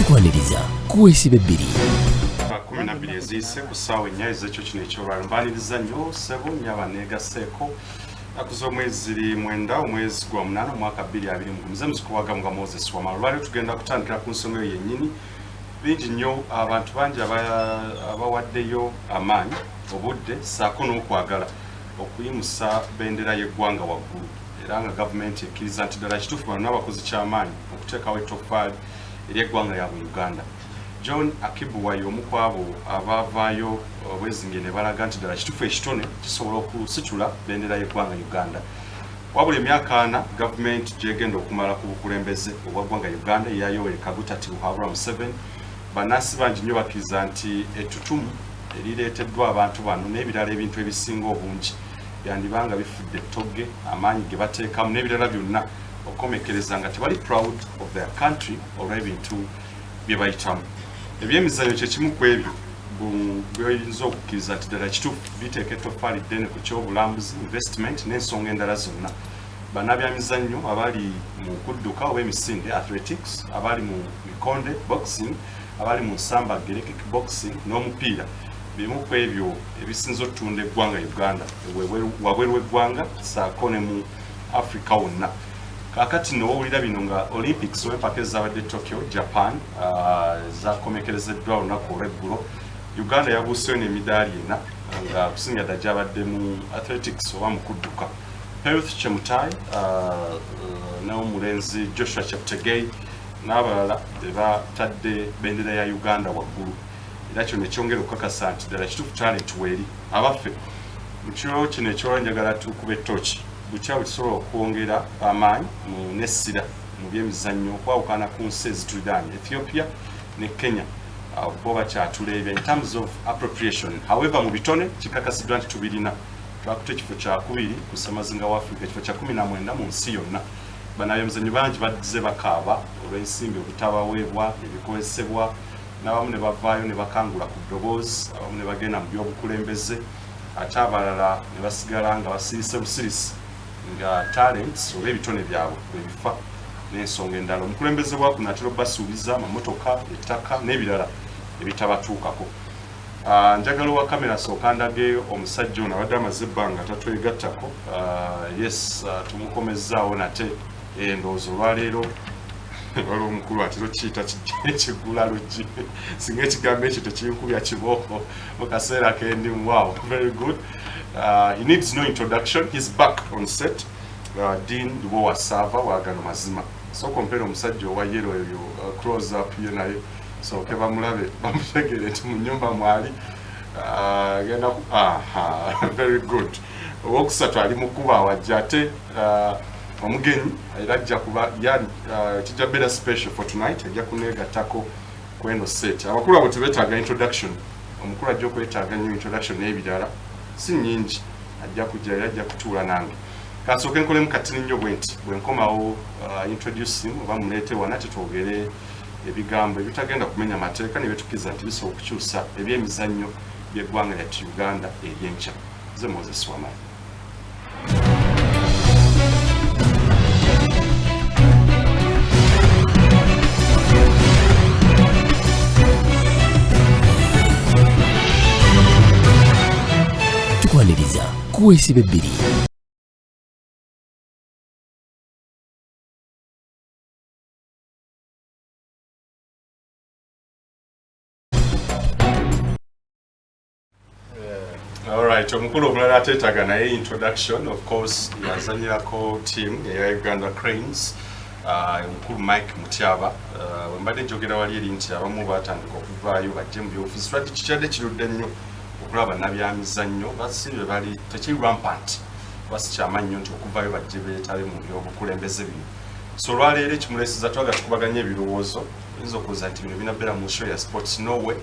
tukwaniriza kuwesiba ebbiri 12 eziyise ku ssaawa 4 ez'ekyo kino ekyolwalo mbaliriza nnyo ssebo nyabaneegaseeko akuz'omwezi 9 omwezi gwa 8 omwaka 2020 muze muzikuwaga nga Moses Wamala. Lwali tugenda kutandikira ku nsonga eyo yennyini. Bingi nnyo abantu bangi abawaddeyo amaanyi obudde ssaako n'okwagala okuyimusa bendera y'eggwanga waggulu, era nga gavumenti ekkiriza nti ddala kituufu bano n'abakozi ky'amaanyi okuteekawo ettoffaali ery'eggwanga lyabwe Uganda. John Akibuwai omu ku abo abavaayo obwezinge ne balaga nti ddala kituufu ekitone kisobola okusitula bendera y'eggwanga Uganda. Wabula emyaka 4 gavumenti gyegenda okumala ku bukulembeze obwaggwanga Uganda eya Yoweri Kaguta Tibuhaburwa Museveni, bannansi bangi nnyo bakkiriza nti ettutumu erireeteddwa abantu bano n'ebirala ebintu ebisinga obungi byandibanga bifudde ettogge amaanyi ge bateekamu n'ebirala byonna okukomekereza nga tebali proud of their country olw'ebintu bye bayitamu. Ebyemizannyo kye kimu ku ebyo by'oyinza okukkiriza nti ddala kituufu biteeka ettoffaali ddene ku kyobulambuzi, investment n'ensonga endala zonna. Bannabyamizannyo abali mu kudduka oba emisinde athletics, abali mu mikonde boxing, abali mu nsambagere kickboxing n'omupiira bimu ku ebyo ebisinza otunda eggwanga Uganda wabweru w'eggwanga ssaako ne mu Africa wonna. Kaakati n'owulira bino nga Olympics Olympics ezabadde Tokyo, Japan zakomekerezeddwa olunaku olw'eggulo. Uganda yabuuseyo n'emidaali 4 nga kusinga ddala gyabadde mu athletics oba mu kudduka. Health Chemutai n'omulenzi Joshua Cheptegei n'abalala batadde bendera ya Uganda waggulu, era kyo ne kyongera okukakasa nti ddala kituufu talent weeri. Abaffe mu kiro kino ekyolwa njagala tukube ettooki bukyawe kisobola okwongera amaanyi mu n'essira mu byemizannyo okwawukana ku nsi ezituliraanye Ethiopia ne Kenya bo bakyatuleebya in terms of appropriation. However mu bitone kikakasiddwa nti tubirina twakuta ekifo kya 2 ku ssemazinga wa Africa, ekifo kya 19 mu nsi yonna. Bannabyamizannyo bangi baddize bakaaba olw'ensimbi obutabaweebwa ebikozesebwa, n'abamu ne bavaayo ne bakangula ku ddoboozi, abamu ne bagenda mu by'obukulembeze, ate abalala ne basigala nga basirise busirisi nga talents oba ebitone byabwe bwe bifa n'ensonga endala. Omukulembeze bwa kuno atera basuubiza amamotoka, ettaka n'ebirala ebitabatuukako. Njagala wa kamera sooka ndage omusajja ono abadde amaze ebbanga tatwegattako. Yes, tumukomezzaawo nate endowooza olwaleero waliwo omukulu atero kiyita ekigula luggi singa ekigambo ekyo tekinkubya kibooko mu kaseera kendimu. Wow, very good. He needs no introduction. He's back on set. Dean Lubowa Sava wagano mazima. So compare omusajja owa yellow eyo close up ye naye so ke bamulabe bamutegere nti mu nnyumba mwali genda very good. Owokusatu ali mukuba wajja ate omugenyi era ajja kuba kijja better special for tonight, ajja kuneegattako ku eno set. Abakulu abo tebetaaga introduction, omukulu ajja okwetaaga nnyo introduction n'ebirala si nnyingi, ajja kujja era ajja kutuula nange. Kasooke nkolemu katini nnyo bwenti bwe nkomawo introducing oba muleete wana tetwogere ebigambo ebitagenda kumenya mateeka ne betukiza nti bisobola okukyusa ebyemizannyo by'eggwanga lyattu Uganda ery'enkya. Nze Moses Wamala. tukwaniriza kuwesiba ebbiri. Alright, omukulu omulala ateetaaga naye introduction. Of course yazanyirako team eya Uganda Cranes, omukulu Mike Mutyaba. Wembadde njogera wali eri nti abamu batandika okuvaayo bajje mu by'ofiisi lwaki kikyadde kirudde nnyo okulaba bannabyamizannyo basibe bali tekiri rampant basikyama nnyo nti okuvaayo bajje beetabe mu by'obukulembeze bino. So olwaleero ekimuleeseza twagala tukubaganya ebirowoozo oyinza okuwuza nti bino binabeera mu show ya sports nowe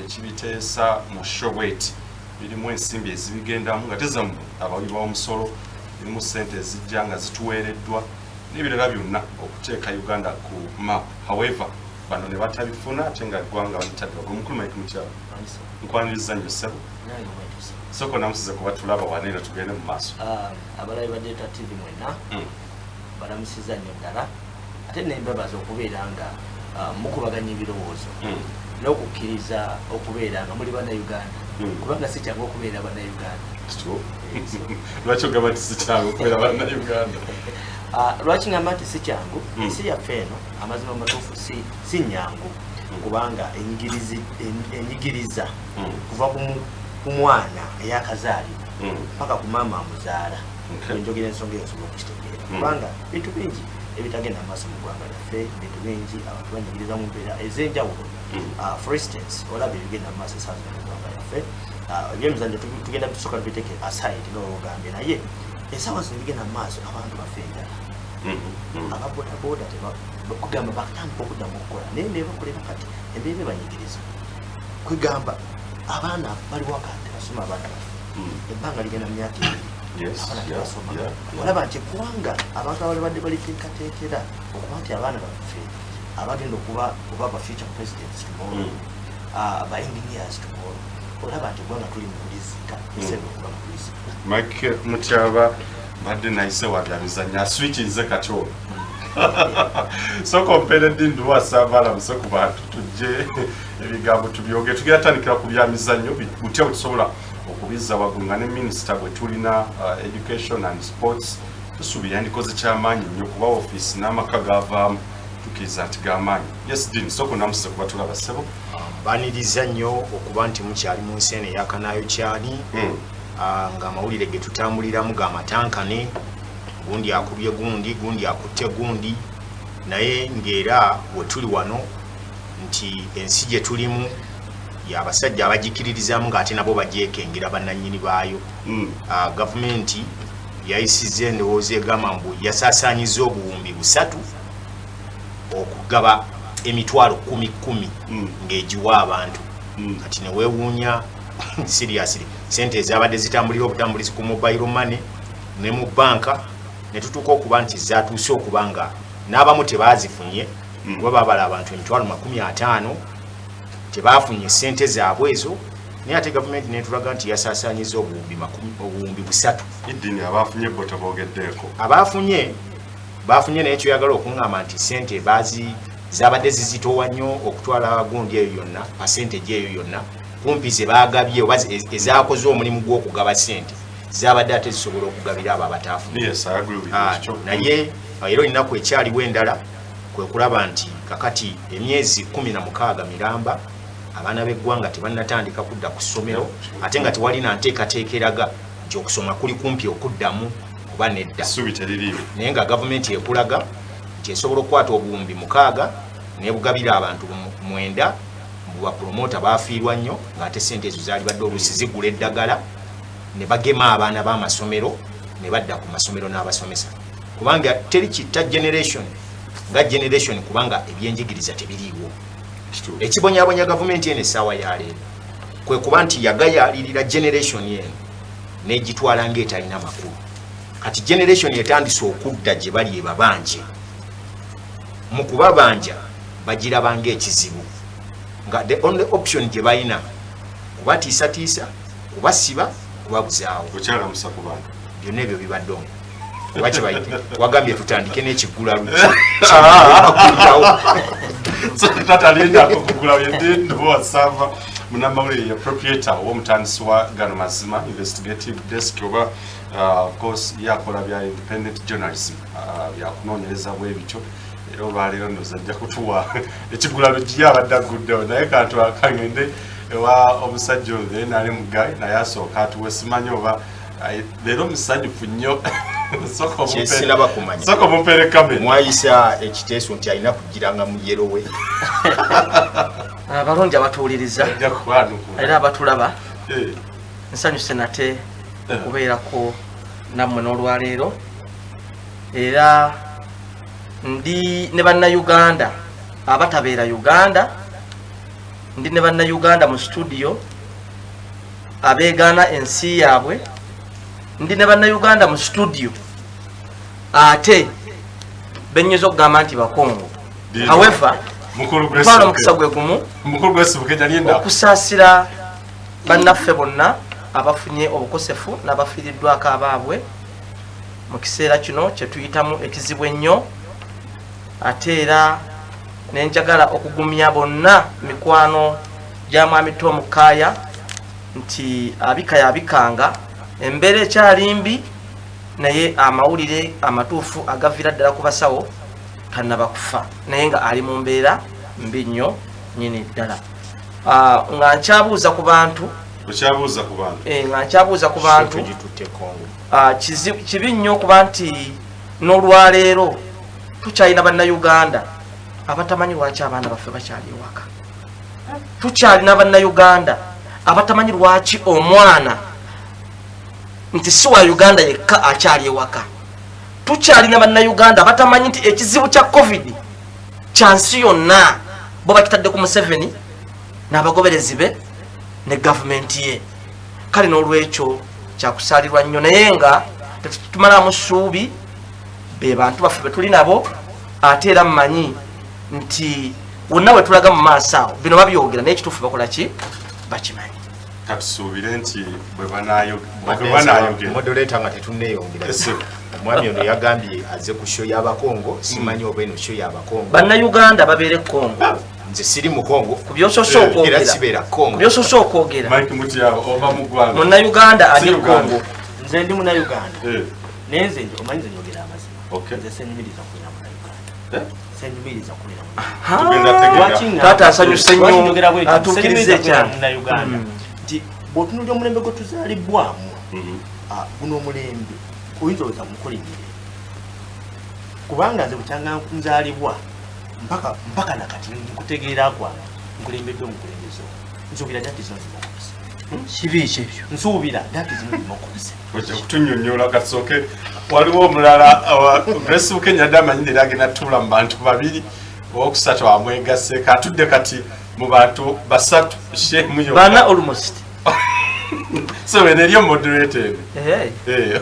kibiteesa mu show bweti birimu ensimbi ezibigendamu nga tezamu abawi b'omusolo, birimu ssente ezijja nga zituweereddwa n'ebirala byonna okuteeka Uganda ku map. However bano ne batabifuna ate nga eggwanga balitaddwa. Omukulu Mike Mutyaba nkwaniriza nnyo ssebo. Soko namusize kuba tulaba waneera tugende mu maaso. Abalabi ba Delta TV mwenna balamusiza nnyo ddala ate n'embabazi okubeera nga mukubaganya ebirowoozo n'okukkiriza okubeera nga muli bannayuganda kubanga si kyangu okubeera bannayuganda. Lwaki ogamba nti si kyangu okubeera bannayuganda? Lwaki ngamba nti si kyangu, ensi yaffe eno amazima matuufu si nyangu kubanga enyigiriza kuva ku mwana eyakazaalibwa paka ku maama amuzaala enjogera ensonga eyo osobola okukitegeera kubanga bintu bingi ebitagenda maaso mu ggwanga lyaffe, bintu bingi abantu banyigiriza mu mbeera ez'enjawulo. For instance olaba ebigenda mu maaso esaawa mu ggwanga lyaffe, ebyemizannyo tugenda tusooka tubiteeke aside n'ogambye naye esaawa zino ebigenda mu maaso abantu baffe enjala. Ababodaboda kugamba bakatandika okuddamu okukola naye nebakolera kati embeera ebanyigiriza kwegamba abaana bali wakati basoma abaana baffe ebbanga ligenda mu myaka ebiri abaana tebasoma. Olaba nti eggwanga abantu abali badde baliteekateekera okuba nti abaana baffe abagenda okuba oba ba future presidents tomorrow, ba engineers tomorrow, olaba nti eggwanga tuli mu kulizika esembe okuba mu kulizika. Mike Mutyaba badde nayise wabyamizannya aswitchinze kati olwo soko mperedde nduwasaabaala muse ku bantu tujje ebigambo tubyoge tugenda tandikira ku byamizannyo butya butusobola okubizza waggulu nga ne minisita gwe tulina education and sports tusuubira yandikoze kyamaanyi nnyo kuba ofiisi n'amaka gavaamu tukiriza nti gamaanyi. Yes Dean soko namuse kuba tulaba ssebo baniriza nnyo okuba nti mukyali mu nsi eno eyakanayo kyali nga amawulire ge tutambuliramu ga matankane, gundi akubye gundi akutte gundi, naye ng'era we tuli wano nti ensi gye tulimu y'abasajja abagikiririzaamu ng'ate nabo bagyekengera bannannyini baayo. Gavumenti yayisizza endowooza egamba mbu yasaasaanyiza obuwumbi 3 okugaba emitwalo 10 ng'egiwa abantu. Kati ne weewuunya seriously sente ezabadde zitambulira obutambulizi ku mobile money ne mu banka ne tutuuka okuba nti zaatuuse okuba nga n'abamu tebazifunye kuba babala abantu emitwalo 50 tebaafunye sente zaabwe ezo, naye ate gavumenti netulaga nti yasaasaanyiza obuwumbi 3. Idini abaafunye bo tebogeddeeko. Baafunye naye kyoyagala okuŋŋamba nti sente zabadde zizitowa nnyo okutwala gundi eyo yonna percentage eyo yonna kumpi ze baagabye oba ezaakoze omulimu gw'okugaba sente zabadde ate zisobola okugabira abo abataafunye. Yes, I agree with you. Naye era ennaku ekyaliwo endala kwe kulaba nti kakati emyezi 16 miramba abaana b'eggwanga tebannatandika kudda ku ssomero ate nga tewali na nteekateeka eraga nti okusoma kuli kumpi okuddamu oba nedda. Naye nga gavumenti ekulaga nti esobola okukwata obuwumbi 6 nebugabira abantu 9 bapromota baafiirwa nnyo ng'ate sente ezo zaali badde oluusi zigula eddagala ne bagema abaana b'amasomero ne badda ku masomero n'abasomesa kubanga teri kitta generation nga generation kubanga ebyenjigiriza tebiriiwo. Ekibonyabonya gavumenti eno essaawa ya leero kwe kuba nti yagayaalirira generation eno n'egitwala ng'etalina makulu. Kati generation etandise okudda gye bali ebabanje mu kubabanja bagiraba ng'ekizibu nga the only option gye balina kubatiisatiisa kubasiba kubabuzaawo. Okyala musa ku bantu byonna ebyo bibadde kuba kibayite wagambye tutandike n'ekiggulalu tatalinda okugulawo yedindowasaava munamawulire ya proprietor ow'omutandisi wa gano mazima investigative desk oba of course yakola bya independent journalism byakunoonyereza bwe bityo era olwaleero ndoza ajja kutuwa ekiggulalu gyabadde aguddewo naye kantu akangende ewa omusajja oyo naali mugayi naye asooka atuwe simanyi oba leero musanyufu nnyo soko mupere kamera mwayisa ekiteeso nti alina kugiranga mu yerowe abalungi abatuwuliriza era abatulaba nsanyuse nate okubeerako nammwe n'olwaleero era ndi ne bannayuganda abatabeera Uganda, ndi ne bannayuganda mu studio abeegaana ensi yaabwe, ndi ne bannayuganda mu studio ate benyiza okugamba nti bakongo. However, mukolo mukisa gwe gumu okusaasira bannaffe bonna abafunye obukosefu n'abafiiriddwako abaabwe mu kiseera kino kye tuyitamu ekizibu ennyo, ate era nenjagala okugumya bonna mikwano gya mwami Tom Kaya nti abikaya abikanga embeera ekyali mbi naye amawulire amatuufu agavira ddala ku basawo tanaba kufa naye nga ali mu mbeera mbi nnyo nyini ddala. Nga nkyabuuza ku bantu nga nkyabuuza ku bantu kibi nnyo okuba nti n'olwaleero tukyalina bannayuganda abatamanyi lwaki abaana baffe bakyali ewaka. Tukyalina bannayuganda abatamanyi lwaki omwana nti si wa Uganda yekka akyali ewaka. Tukyalina bannayuganda abatamanyi nti ekizibu kya COVID kya nsi yonna bo bakitadde ku Museveni n'abagoberezi be ne gavumenti ye. Kale n'olwekyo kyakusaalirwa nnyo naye nga tetumalamu ssuubi be bantu baffe be tuli nabo ate era mmanyi nti wonna we tulaga mu maaso awo bino babyogera naye ekituufu bakola ki bakimanyi. Katusuubire nti bwe banayogera moderator nga tetunneeyongera omwami ono yagambye aze ku show y'abakongo simanyi oba eno show y'abakongo bannayuganda babeere Kongo. Nze siri mu Kongo ku byososo okwogera munnayuganda ali Kongo. Nze ndi munnayuganda naye nze omanyi nze njogera amazima nze senyumiriza kulira munnayuganda senyumiriza kulira taata asanyuse nnyo atuukiriza ekyalo munnayuganda nti bw'otunuulira omulembe gwe tuzaalibwamu guno omulembe oyinza oweza mukolimire kubanga nze bukyanga nzaalibwa mpaka nakati nkutegeera kwange nkulembeddwe omukulembeze nsuubira dati zino zimokose kibi kyebyo nsuubira dati zino zimokose ojja kutunyonnyola kasooke waliwo omulala Grace Bukenya adde amanyirira agenda tuula mu bantu babiri owokusatu amwegaseeko atudde kati mu bantu basatu shemuyo bana almost so eno eri omoderator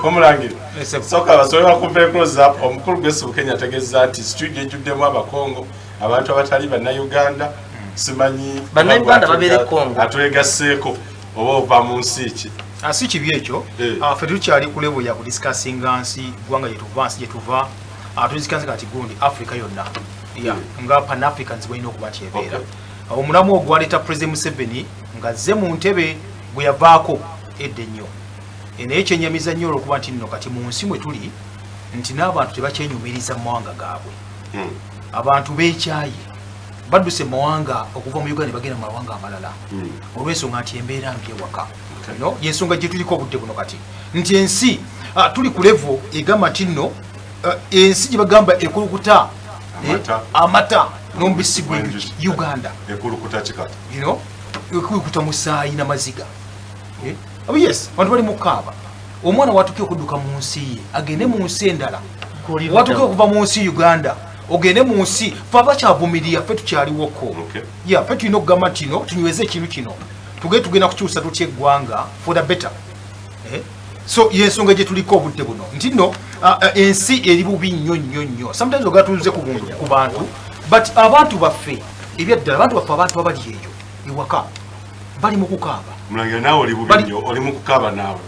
omulangira soka basobola bakumpe close up omukulu Grace Bukenya ategeeza nti studio ejjuddemu abakongo abantu abatali bannayuganda simanyi bannayuganda babeere Kongo atwegaseeko oba ova mu nsi ki si kibi ekyo ffe tukyali ku level ya kudiscussinga nsi ggwanga gyetuva nsi gyetuva tudiscussi kati gundi Africa yonna nga pan Africans bwalina okuba tyebeera omulamu ogwaleeta President Museveni nga zze mu ntebe bwe yavaako edda ennyo naye kyenyamiza nnyo olwokuba nti nno kati mu nsi mwe tuli nti n'abantu tebakyenyumiriza mu mawanga gaabwe abantu beekyaye badduse mu mawanga okuva mu Uganda bagenda mu mawanga amalala olw'ensonga nti embeera mbi ewaka yensonga gye tuliko obudde buno kati nti ensi tuli ku level egamba nti nno ensi gye bagamba ekulukuta amata n'omubisi gw'enjuki Uganda ekulukuta kikata ekulukuta musaayi n'amaziga yes abantu bali mukaaba omwana watuke okudduka mu nsi ye agende mu nsi endala watuke okuva mu nsi Uganda ogende mu nsi fe abakyavumirira ffe tukyaliwoko ffe tulina okugamba nti no tunyweze ekintu kino tugenda kukyusa tutya eggwanga for the better so yensonga gye tuliko obudde buno nti nno ensi eri bubi nnyo nnyo nnyo sometimes ogala tuze ku bantu but abantu baffe ebyaddala abantu baffe abantu abali eyo ewaka bali mu kukaaba mulangira naawe oli bubi nnyo oli mu kukaaba naawe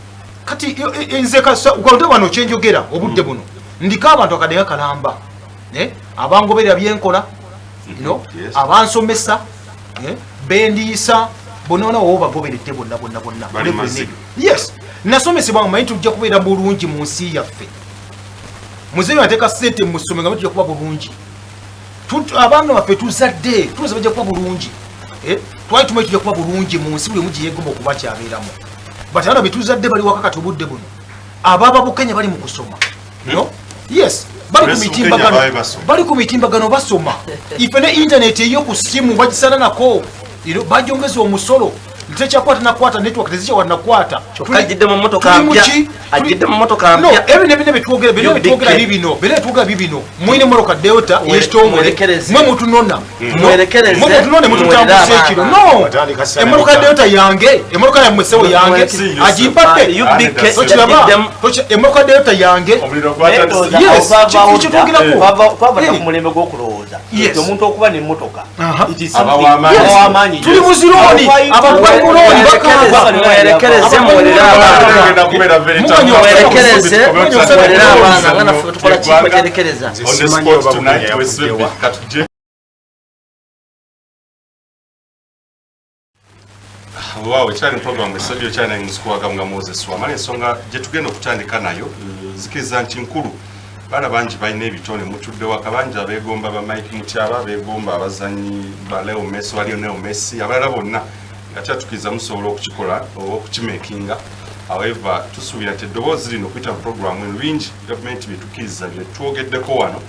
kati nze gwalute wano kyenjogera obudde buno ndiko abantu akaddeyo kalamba abangoberera byenkola abansomesa bendiisa bonna woba bagoberedde bonna yes nasomesebwa mumanyi tujja kubeera bulungi mu nsi yaffe muzeeyo ateeka ssente mu ssomero nga tujja kuba bulungi abaana baffe tuzadde tulose bajja kuba bulungi twali tumanyi tujja kuba bulungi mu nsi buli mugi yegomba okuba kyabeeramu but abaana betuzadde bali waka kati obudde buno ababa Bukenya bali mu kusoma yes bali ku mitimbagano basoma ife ne internet eyoku simu bagisana nako bajongeza omusolo ntekyakwata nakwata network tezikyakwata nakwata ajidde mu motoka mpya ebine betwogera bibino mwine motoka Delta yekitongole mwe mutunona mutunone mututambuza ekiro no emotoka Delta yange emotoka ya mwesewo yange agimpate emotoka Delta yange kwabata ku mulembe gw'okulowooza omuntu okuba n'emmotoka tuli muzironi abantu bali muloni bakaba mwerekereze abaana nga naffe tukola ki kweterekereza on the spot tonight with Katuje Wow, cyane program esadio cyane ngusikuwaga mga Moses wamale ensonga gye tugenda okutandika nayo zikiriza nti nkulu bana bangi balina ebitone mutudde wakabanja beegomba ba Mike Mutyaba beegomba abazanyi ba Leo Messi wa Lionel Messi abalala bonna nga tukiriza musobola okukikola okukimekinga. However tusuubira nti eddoboozi lino okuyita mu program enlwingi gavumenti byetukiriza bye twogeddeko wano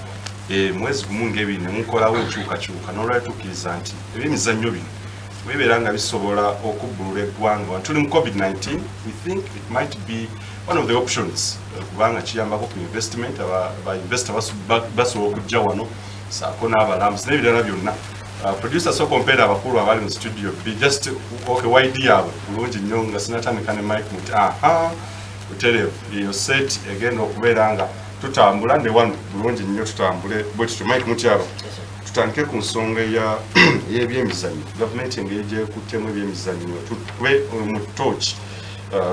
mwezi gumu ng'ebiri ne mukolawo enkyukakyuka n'olwali tukkiriza nti ebyemizannyo bino bibeera bisobola okubbulula eggwanga. Tuli mu COVID-19, we think it might be one of the options kubanga kiyambako ku investment aba investor basobola okujja wano saako n'abalambuzi n'ebirala byonna. Producer so compare abakulu abali mu studio be just okay wide yaabwe bulungi nnyo nga sinatandika ne Mike Muti uterevu iyo set again okubeera nga tutambula ne wano bulungi nnyo tutambule bwe tutu Mike Mutyaba tutandike ku nsonga y'ebyemizannyo. Gavumenti engeri gyekuttemu ebyemizannyo tube mu torch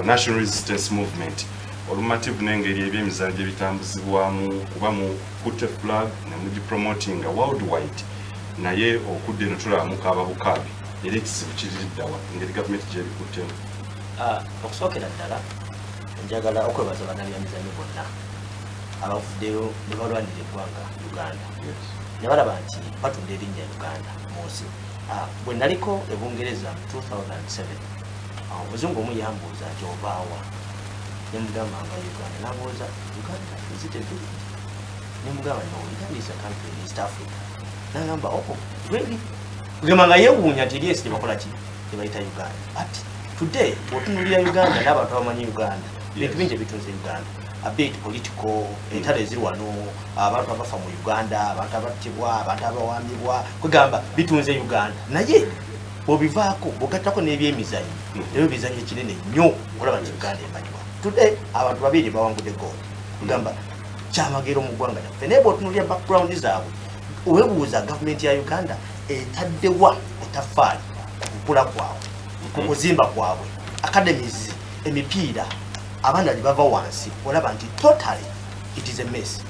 national resistance movement olumative n'engeri ebyemizannyo gye bitambuzibwamu kuba mu kutte flag ne mugipromotinga worldwide naye okudde no tulamuka ababukaabi era ekizibu kiriddawa engeri gavumenti gyebikuttemu. Okusookera ddala njagala okwebaza bannabyamizannyo bonna abavuddeyo ne balwanira eggwanga Uganda ne balaba nti batunda erinnya Uganda mu nsi. Bwe naliko e Bungereza mu 2007 omuzungu omu yambuuza nti ovaawa ne mugamba nga Uganda nabuuza Uganda is it a village ne mugamba no Uganda is a country in East Africa nagamba really kugamba nga yeewuunya nti eri ensi tebakola ki tebayita Uganda but today bw'otunuulira Uganda n'abantu abamanyi Uganda bintu bingi ebitunze Uganda a bit political entalo eziri wano abantu abafa mu Uganda abantu abattibwa abantu abawambibwa kugamba bitunze Uganda naye bw'obivaako bw'ogattako n'ebyemizannyo ebyo bizannyo kinene nnyo olaba nti Uganda emanyibwa today abantu babiri bawangudde gold kugamba kyamagero mu ggwanga lyaffe naye bw'otunuulira background zaabwe webuuza gavumenti ya Uganda etaddewa etafaali kukula kwabwe ku kuzimba kwabwe academies emipiira abaana bava wansi olaba nti totally it is a mess.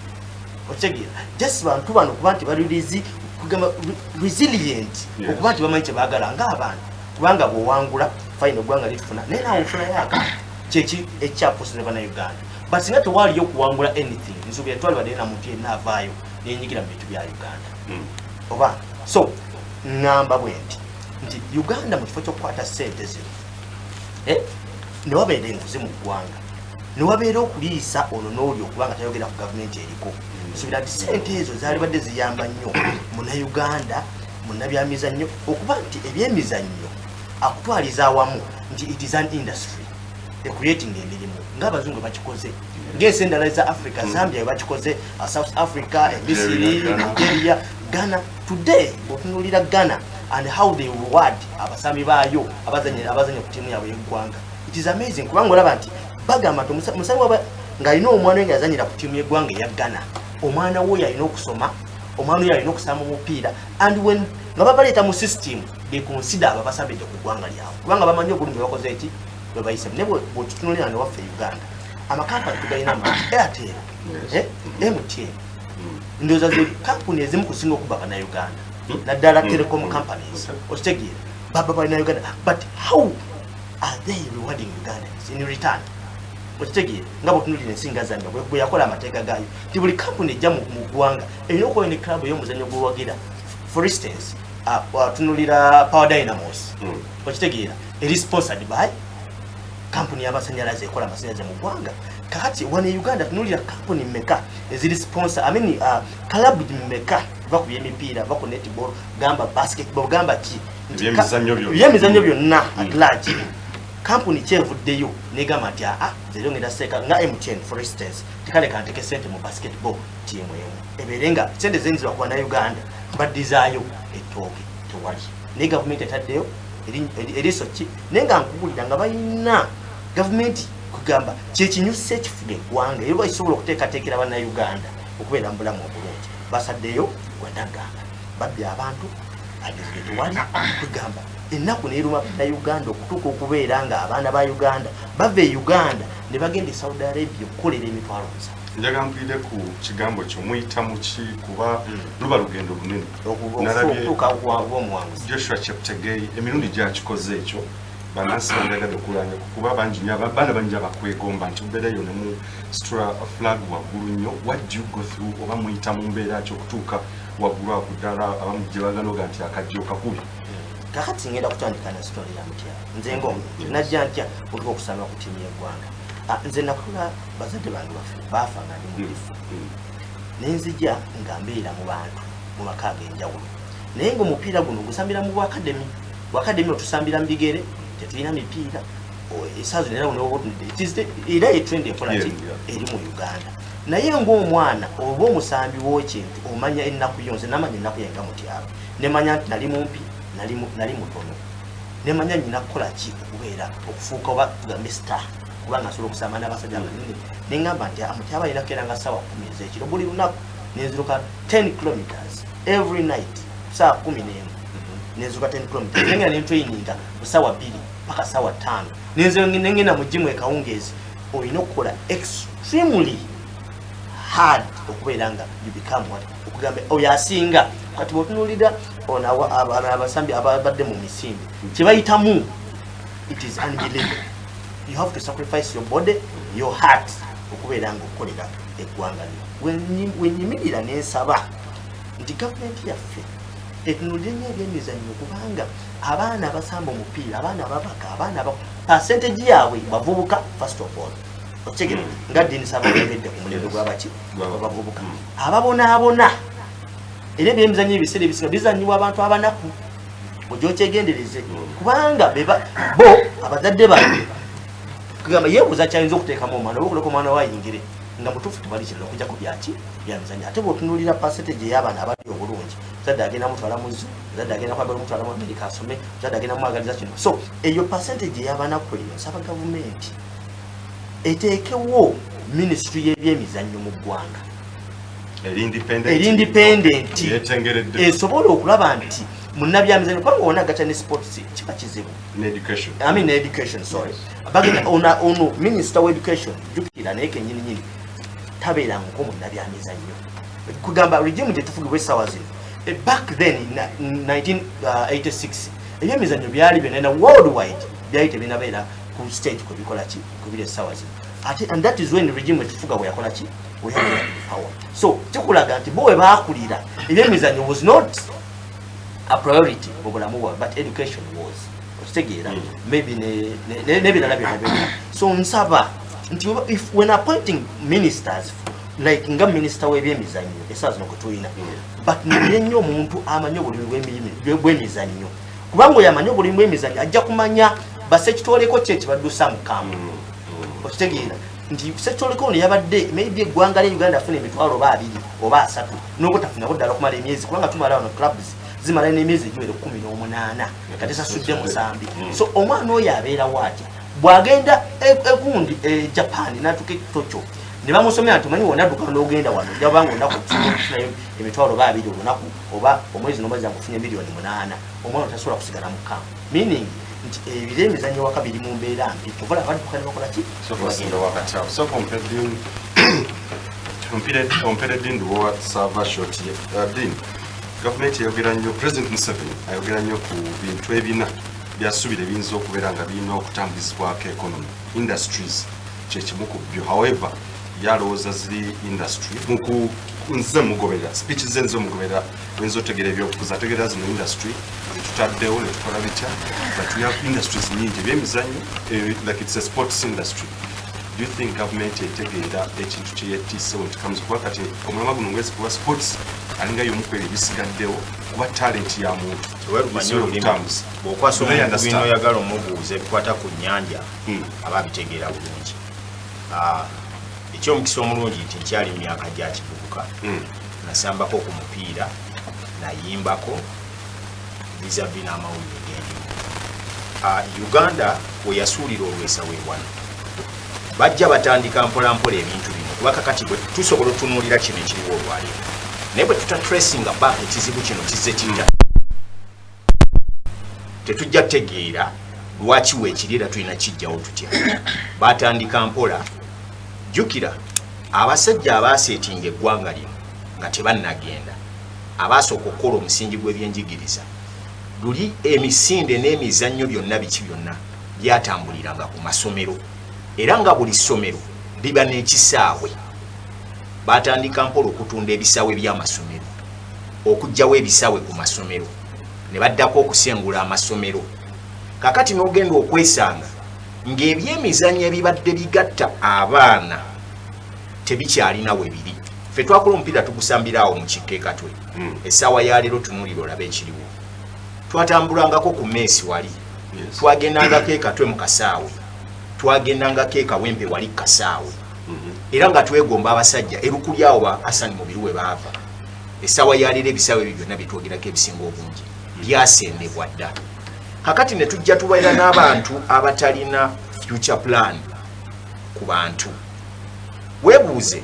Otegeera just bantu bano kuba nti bali kugamba resilient okuba nti bamanyi kyebaagala ng'abantu kubanga bw'owangula fine eggwanga litufuna naye nawe ofuna yaaka kyeki ekyapuusiza bana Uganda but singa tewaaliyo okuwangula anything nsuubira twalibadde na muntu yenna avaayo nenyigira mu bintu bya Uganda oba so ngamba bwe nti Uganda mu kifo ky'okukwata ssente zino ne wabeera enguzi mu ggwanga ne wabeera okuliisa ono n'oli okubanga tayogera ku gavumenti eriko nsuubira nti ssente ezo zaali badde ziyamba nnyo munnauganda munnabyamizannyo okuba nti ebyemizannyo akutwaliza awamu nti it is an industry creating emirimu ng'abazungu bakikoze ng'ensi endala za Africa Zambia bakikoze South Africa Misiri Nigeria Ghana today otunuulira Ghana and how they reward abasambi baayo abazanya ku tiimu yaabwe y'eggwanga it is amazing kubanga olaba nti bagamba nti musambi waba ng'alina omwana we ng'azanyira ku tiimu y'eggwanga eya Ghana omwana we yalina okusoma omwana we yalina okusamba omupiira and when nga babaleeta mu system they consider ababasambidde ku ggwanga lyabwe kubanga bamanyi obulungi bakoze eki bwe bayise ne bwetutunulira ne waffe Uganda amakampani tugalina amangi Airtel MTN ndowooza ze kampuni ezimu kusinga okuba bannayuganda naddala telecom companies okitegeera baba bannayuganda but how are they rewarding Ugandans in return okitegeera nga bwetunulira ensinga Zambia bwe yakola amateeka gaayo nti buli kampuni ejja mu ggwanga erina okuba ne club ey'omuzannyo gw'owagira for instance tunulira Power Dynamos okitegeera eri sponsored by kampuni y'amasanyalaze ekola amasanyalaze mu ggwanga kakati wane Uganda tunulira kampuni mmeka eziri sponsor club mmeka baku by'emipiira baku netball gamba basketball gamba ki by'emizannyo byonna at large kampuni kyevuddeyo negamba nti zero ngenda seka nga MTN for instance tikale kanteke sente mu basketball team emu eberenga sente zenziwa kwa na Uganda badizaayo etooke tewali ne government etaddeyo eriso ki nenga nkubulira nga bayina government kugamba kyekinyusa ekifuga eggwanga era basobola okuteekateekera banna Uganda okubeera mu bulamu obulungi basaddeyo gwendagamba babbi abantu agezige tewali kugamba ennaku neeruma na Uganda okutuuka okubeera nga abaana ba Uganda bava e Uganda ne bagenda e Saudi Arabia okukolera emitwalo nsa. Njaga mpulire ku kigambo kyo muyita mu ki kuba luba lugendo lunene okutuuka bw'omuwanguzi Joshua Cheptegei emirundi gyakikoze ekyo banansi bandagadde okulanya kuba bangi nnyo abaana bangi abakwegomba nti mbeerayo ne mu stra flag waggulu nnyo what do you go through oba muyita mu mbeera ki okutuuka waggulu ako ddala abamu gye baganoga nti akajjo kakubi kakati ngenda kutandika na story ya mutya nze ng'omuntu najja ntya okutuuka okusanga ku ttiimu y'eggwanga nze nakula bazadde bange baafa nga ndi mulifu nenzija nga mbeera mu bantu mu maka ag'enjawulo naye ng'omupiira guno gusambira mu bwakademi otusambira mu bigere tetulina mipiira esaazo nera era etrend ekola ki eri mu Uganda naye ng'omwana oba omusambi w'ekintu omanya ennaku yonse namanya ennaku yenga mutyaba nemanya nti nali mumpi nali mutono nemanya nyina kukola ki okubeera okufuuka oba tugambe star kubanga asobola okusamba n'abasajja abanene neŋŋamba nti amutyaba alina kukeera nga ssaawa 10 ez'ekiro buli lunaku nenziruka 10 kilometers every night ssaawa 11 nenziruka 10 kilometers nengenda nentraininga mu ssaawa 2 paka ssaawa 5 nengenda mu jimu ekawungeezi olina okukola extremely hard okubeera nga you become what okugamba oyo asinga kati bw'otunuulira abasambi abadde mu misinde kye bayitamu it is unbelievable. You have to sacrifice your body, your heart okubeera nga okolera eggwanga lyo wenyimirira n'ensaba nti gavumenti yaffe etunulire nnyo ebyemizannyo kubanga abaana abasamba omupiira abaana ababaka abaana percentage yaabwe bavubuka first of all otegere nga ddiini saba yabedde ku mulembe gw'abaki abavubuka ababonaabona era ebyemizannyo ebiseera ebisinga bizannyibwa abantu abanaku ojja okyegendereze kubanga bo abazadde bange kugamba yeebuuza kyayinza okuteekamu omwana oba okuleka omwana wayingire nga mutuufu tebali kirala okujjako byaki byamizannyo ate bw'otunuulira percentage ey'abaana abali obulungi muzadde agenda mutwala mu zoo muzadde agenda kwagala mutwala mu Amerika asome muzadde agenda mwagaliza kino so eyo percentage ey'abaanaku eyo nsaba gavumenti eteekewo ministry y'ebyemizannyo mu ggwanga eri independent esobola okulaba nti munnabyamizannyo kubanga wona agatta ne sports kiba kizibu education sorry bagenda ono minister wa education jukira naye kenyini nyini tabeera nko munnabyamizannyo kugamba regime tetufugibwa essaawa zino back then in 1986 ebyemizannyo byali byonna worldwide byali tebinabeera ku stage kubikola ki kubira essaawa zino and that is when regime etufuga bwe yakola ki we had power so kikulaga nti bo we baakulira ebyemizannyo was not a priority obulamu bwabwe but education was okitegeera maybe nebirala byonna so nsaba nti when appointing ministers like nga minister w'ebyemizannyo essaawa zino kwetulina but nire nnyo omuntu amanyi obulimi bw'emizannyo kubanga oyo amanyi obulimi bw'emizannyo ajja kumanya basekitwoleko ki ekibaddusa mukamu okitegeera nti sekitwoleko ono yabadde maybe eggwanga lya Uganda afuna emitwalo oba 2 oba 3 n'obwo tafunako ddala okumala emyezi kubanga tumala wano clubs zimala n'emyezi egiwera 18 kati sasudde musambi so omwana oyo abeerawo atya bw'agenda egundi Japan n'atuuka Tokyo ne bamusomera nti omanyi wonna adduka n'ogenda wano jabanga olunaku tufunayo emitwalo oba 2 olunaku oba omwezi n'omwezi amufunye miliyoni 8 omwana tasobola kusigala mukamu meaning nti ebiro emizannyo waka biri mu mbeera mbi ovala badduka ne bakola ki so compared din wa sava short din government yogera nnyo president Museveni ayogera nnyo ku bintu ebina byasubira ebiyinza okubeera nga birina okutambulizibwako economy industries kyekimu ku byo however yalowooza ziri industry nze mugoberera speech ze nze mugoberera wenza otegeera ebyobufuzi ategeera zino industry zitutaddewo ne tukola bitya but we have industries nyingi ebyemizannyo like it's a sports industry. Do you think government etegeera ekintu kye yeetisse when it comes kuba kati omulama guno ngwezi kuba sports alinga yomukwera ebisigaddewo kuba talent ya muntu bw'okwasa omuntu bino oyagala omubuuza ebikwata ku nnyanja aba bitegeera bulungi ekyomukisa omulungi nti nkyali mu myaka gya kivubuka nasambako ku mupiira nayimbako vizavi n'amawulire g'endimu Uganda we yasuulira olwesa weewano bajja batandika mpolampola ebintu bino kuba kakati bwe tusobola otunuulira kino ekiriwo olwaleero naye bwe tutatracinga back ekizibu kino kizze kijja tetujja kutegeera lwaki weekiriira tulina kijjawo tutya batandika mpola jjukira abasajja abaaseetinga eggwanga lino nga tebannagenda abaasooka okukola omusingi gw'ebyenjigiriza luli emisinde n'emizannyo byonna biki byonna byatambuliranga ku masomero era nga buli ssomero liba n'ekisaawe batandika mpola okutunda ebisaawe by'amasomero okugjawo ebisaawe ku masomero ne baddako okusengula amasomero kakati n'ogenda okwesanga ng'ebyemizannyo ebibadde bigatta abaana tebikyalina we biri ffe twakola omupiira tugusambiraawo mu kikeekatwe essaawa ya leero tunuulira olabe ekiriwo twatambulangako ku meesi wali twagendangako ekatwe mu kasaawe twagendangako ekawempe wali kasaawe era nga twegomba abasajja erukulyawo ba Hassan Mubiru we baava essaawa ya leero ebisaawe ebyo byonna byetwogerako ebisinga obungi byasendebwa dda kakati ne tujja tubaira n'abantu abatalina future plan ku bantu weebuuze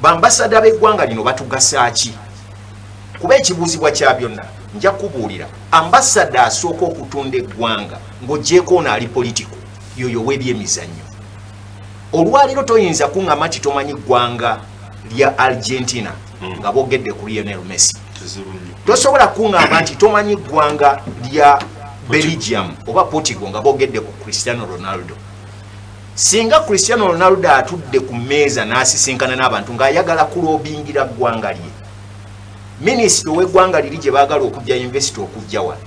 bambasada b'eggwanga lino batugasa ki kuba ekibuuzibwa kya byonna nja kubuulira ambasada asooka okutunda eggwanga ng'oggyeko ono ali politiko yoyo w'ebyemizannyo olwaliro toyinza kuŋŋamba nti tomanyi ggwanga lya Argentina nga boogedde ku Lionel Messi tosobola kuŋŋamba nti tomanyi ggwanga lya Belgium oba Portugal nga boogedde ku Cristiano Ronaldo singa Cristiano Ronaldo atudde ku mmeeza n'asisinkana n'abantu ng'ayagala kuloobingira ggwanga lye minisita ow'eggwanga liri gye baagala okujja investor okujja wano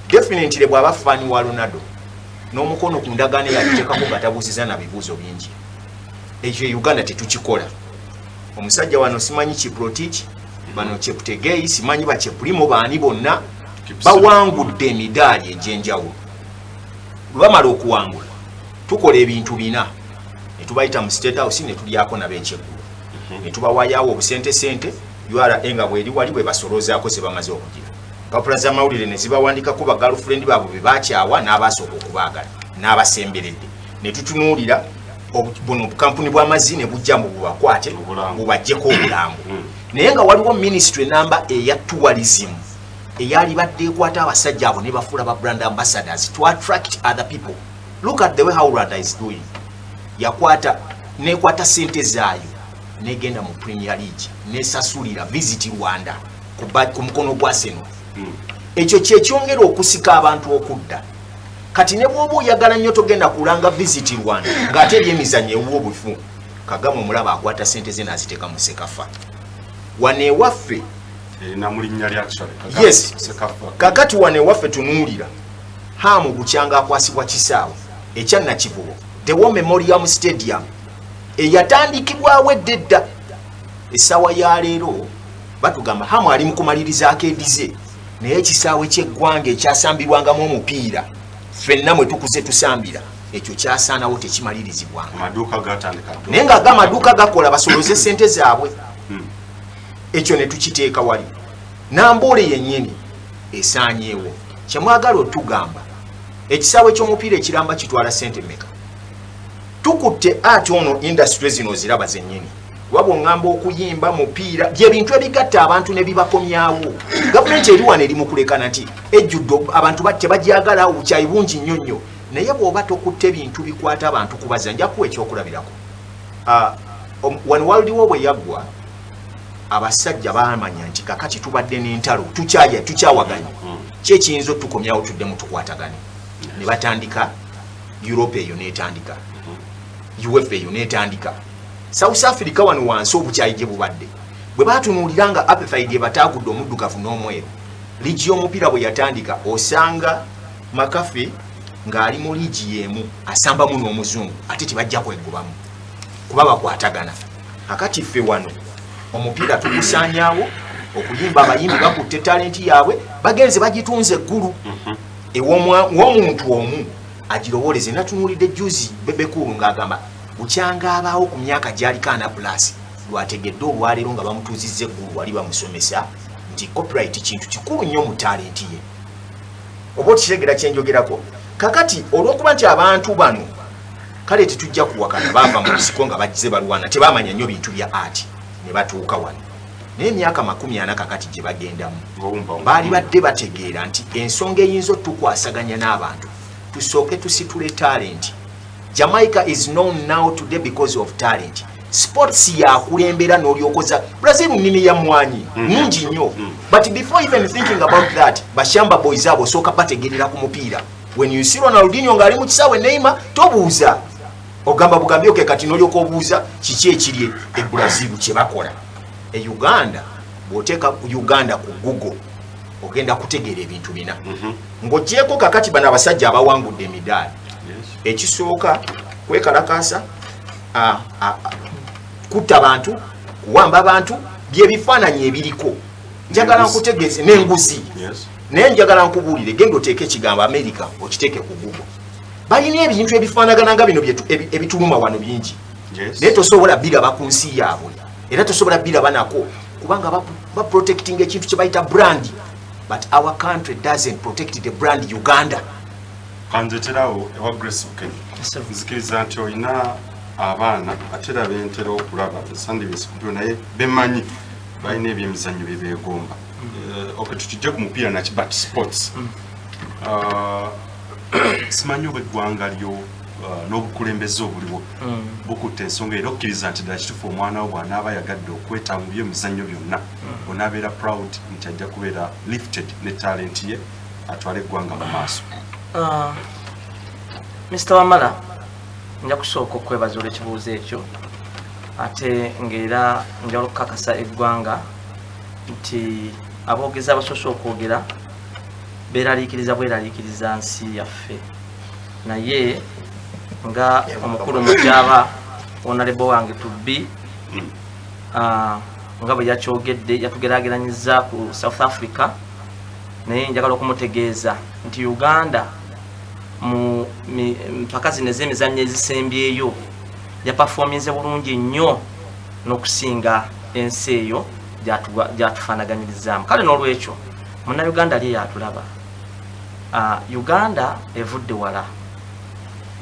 definitely bw'aba faani wa Ronaldo n'omukono ku ndagaano eyagiteekako nga tabuuziza na bibuuzo bingi ekyo Uganda tetukikola omusajja wano simanyi Kiprotich bano Cheptegei simanyi Bachepulimo baani bonna bawangudde emidaali egy'enjawulo bwe bamala okuwangula tukola ebintu bina ne tubayita mu State House ne tulyako n'ab'ekyeggulo ne tubawaayawo obusente URA nga bweri wali bwe basoloozaako ze bamaze okugira kapula z'amawulire ne zibawandikako ba girlfriend baabwe be baakyawa n'abasooka okubaagala n'abasemberedde ne tutunuulira buno obukampuni bw'amazzi ne bujja mu bubakwate bubaggyeko obulambu naye nga waliwo ministry namba eya tourism eyali badde ekwata abasajja abo ne bafuula ba brand ambassadors to attract other people. Look at the way how Rwanda is doing. Yakwata nekwata sente zaayo negenda mu Premier League nesasulira visit Rwanda ku mukono gwa Arsenal. Ekyo kyekyongera okusika abantu okudda. Kati ne bwoba oyagala nnyo togenda kulanga visit Rwanda ng'ate ebyemizannyo ewuwo bufu Kagame omulaba akwata sente ze n'aziteeka mu Sekafa. Wane waffe namulinnya lya Kisale. Yes, kakati wane waffe tunuulira hamu bukyanga akwasibwa kisaawe ekyanna kivubo the War Memorial Stadium eyatandikibwawo eddedda essaawa ya leero batugamba hamu ali mu kumalirizaako edize naye ekisaawe ky'eggwanga ekyasambirwangamu omupiira ffenna mwe tukuze tusambira ekyo kyasaanawo tekimalirizibwanga amaduuka gatandika naye nga amaduuka gakola basoloze sente zaabwe ekyo ne tukiteeka wali Namboole yennyini esaanyeewo kyemwagala otugamba ekisaawe ky'omupiira ekiramba kitwala sente meka tukutte ate ono industry zino ziraba zennyini wabwo ngamba okuyimba mupiira byebintu ebigatta abantu ne bibakomyawo gavumenti eri wano eri mu kulekana nti ejjudde abantu tebajagala obukyayi bungi nnyo nnyo naye bw'oba tokutte bintu bikwata abantu kubaza njakuwa ekyokulabirako wano waliwo bwe yaggwa abasajja baamanya nti kakati tubadde n'entalo tukyawaganya kyekiyinza otukomyawo tuddemu tukwatagane ne batandika Europe eyo n'etandika UEFA eyo n'etandika South Africa wano wansi obukyayi gye bubadde bwe batunuulira nga apartheid ebataagudde omuddugavu n'omweru liigi y'omupiira bwe yatandika osanga Makafe ng'ali mu liigi y'emu asambamu n'omuzungu ate tebajja kwegobamu kuba bakwatagana akati ffe wano omupiira tukusaanyaawo okuyimba abayimbi bakutte talenti yaabwe bagenze bagitunze eggulu w'omuntu omu agirowooleze natunuulidde juzi bebekulu ng'agamba bukyanga abaawo ku myaka gy'aliko ana plus lwategedde olwaleero nga bamutuuzizza eggulu wali bamusomesa nti copyright kintu kikulu nnyo mu talenti ye oba okitegera kyenjogerako kakati olw'okuba nti abantu bano kale tetujja kuwakana baava mu lusiko nga bagize balwana tebamanya nnyo bintu bya art ne batuuka wano naye emyaka 40 kakati gye bagendamu baali badde bategeera nti ensonga eyinza otukwasaganya n'abantu tusooke tusitule talent. Jamaica is known now today because of talent. Sports yakulembera n'olyokoza Brazil nnimi ya mwanyi nungi nnyo but before even thinking about that bashamba boys abo sooka bategerera ku mupiira when you see Ronaldinho ng'ali mu kisaawe Neymar tobuuza ogamba bugambi oke kati n'olyoka obuuza kiki ekiri e Brazil kye bakola e Uganda bw'oteeka Uganda ku Google ogenda kutegeera ebintu bina ng'oggyeko kakati bano abasajja abawangudde emidaali ekisooka kwekalakaasa kutta bantu kuwamba abantu byebifaananyi ebiriko njagala nkutegeeze n'enguzi naye njagala nkubuulire genda oteeke ekigambo America okiteeke ku Google balina ebintu ebifaanagana nga bino ebituluma wano bingi naye tosobola biraba ku nsi yaabwe era tosobola biraba nako kubanga baprotecting ekintu kye bayita brand but our country doesn't protect the brand Uganda. Kanzeterawo ewa Grace Okeny nzikiriza nti olina abaana ate era bentera okulaba Sandibes kupyo naye bemanyi balina ebyemizannyo bye beegomba tukijja ku mupiira naki but sports simanyi oba eggwanga lyo n'obukulembeze obuliwo bukutte ensonga era okkiriza nti ddala kituufu omwana wo bw'anaaba yagadde okwetaba mu byemizannyo byonna onaabeera proud nti ajja kubeera lifted ne talent ye atwala eggwanga mu maaso. Mr. Wamala nja kusooka okwebaza olw'ekibuuzo ekyo ate ng'era njala okukakasa eggwanga nti aboogezi abasoose okwogera beeraliikiriza bweraliikiriza nsi yaffe naye nga omukulu mukyaba honorable wange tubbi nga bwe yakyogedde yatugeraageranyiza ku South Africa naye njagala okumutegeeza nti Uganda mu mpaka zino ez'emizannyo ezisembyeyo yapafominze bulungi nnyo n'okusinga ensi eyo gyatufaanaganyirizaamu kale n'olwekyo munnayuganda ali yatulaba Uganda evudde wala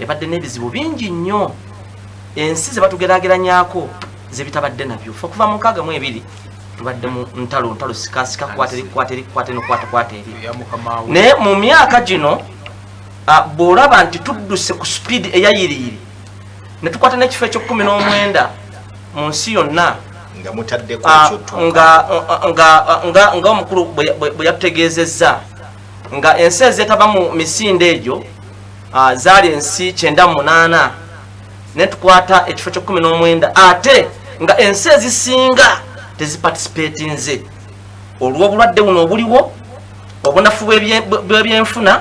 ebadde n'ebizibu bingi nnyo ensi ze batugeraageranyako ze bitabadde nabyo fe okuva mu 62 tubadde mu ntalo sikasika kwate naye mu myaka gino bw'olaba nti tudduse ku speed eyayiriiri ne tukwata n'ekifo ekyo19 mu nsi yonna nga omukulu bwe yatutegeezezza nga ensi ezeetaba mu misinde egyo zaali ensi 98 ne tukwata ekifo ekyo19 ate nga ensi ezisinga teziparticipatinze olw'obulwadde buno obuliwo obunafu bw'ebyenfuna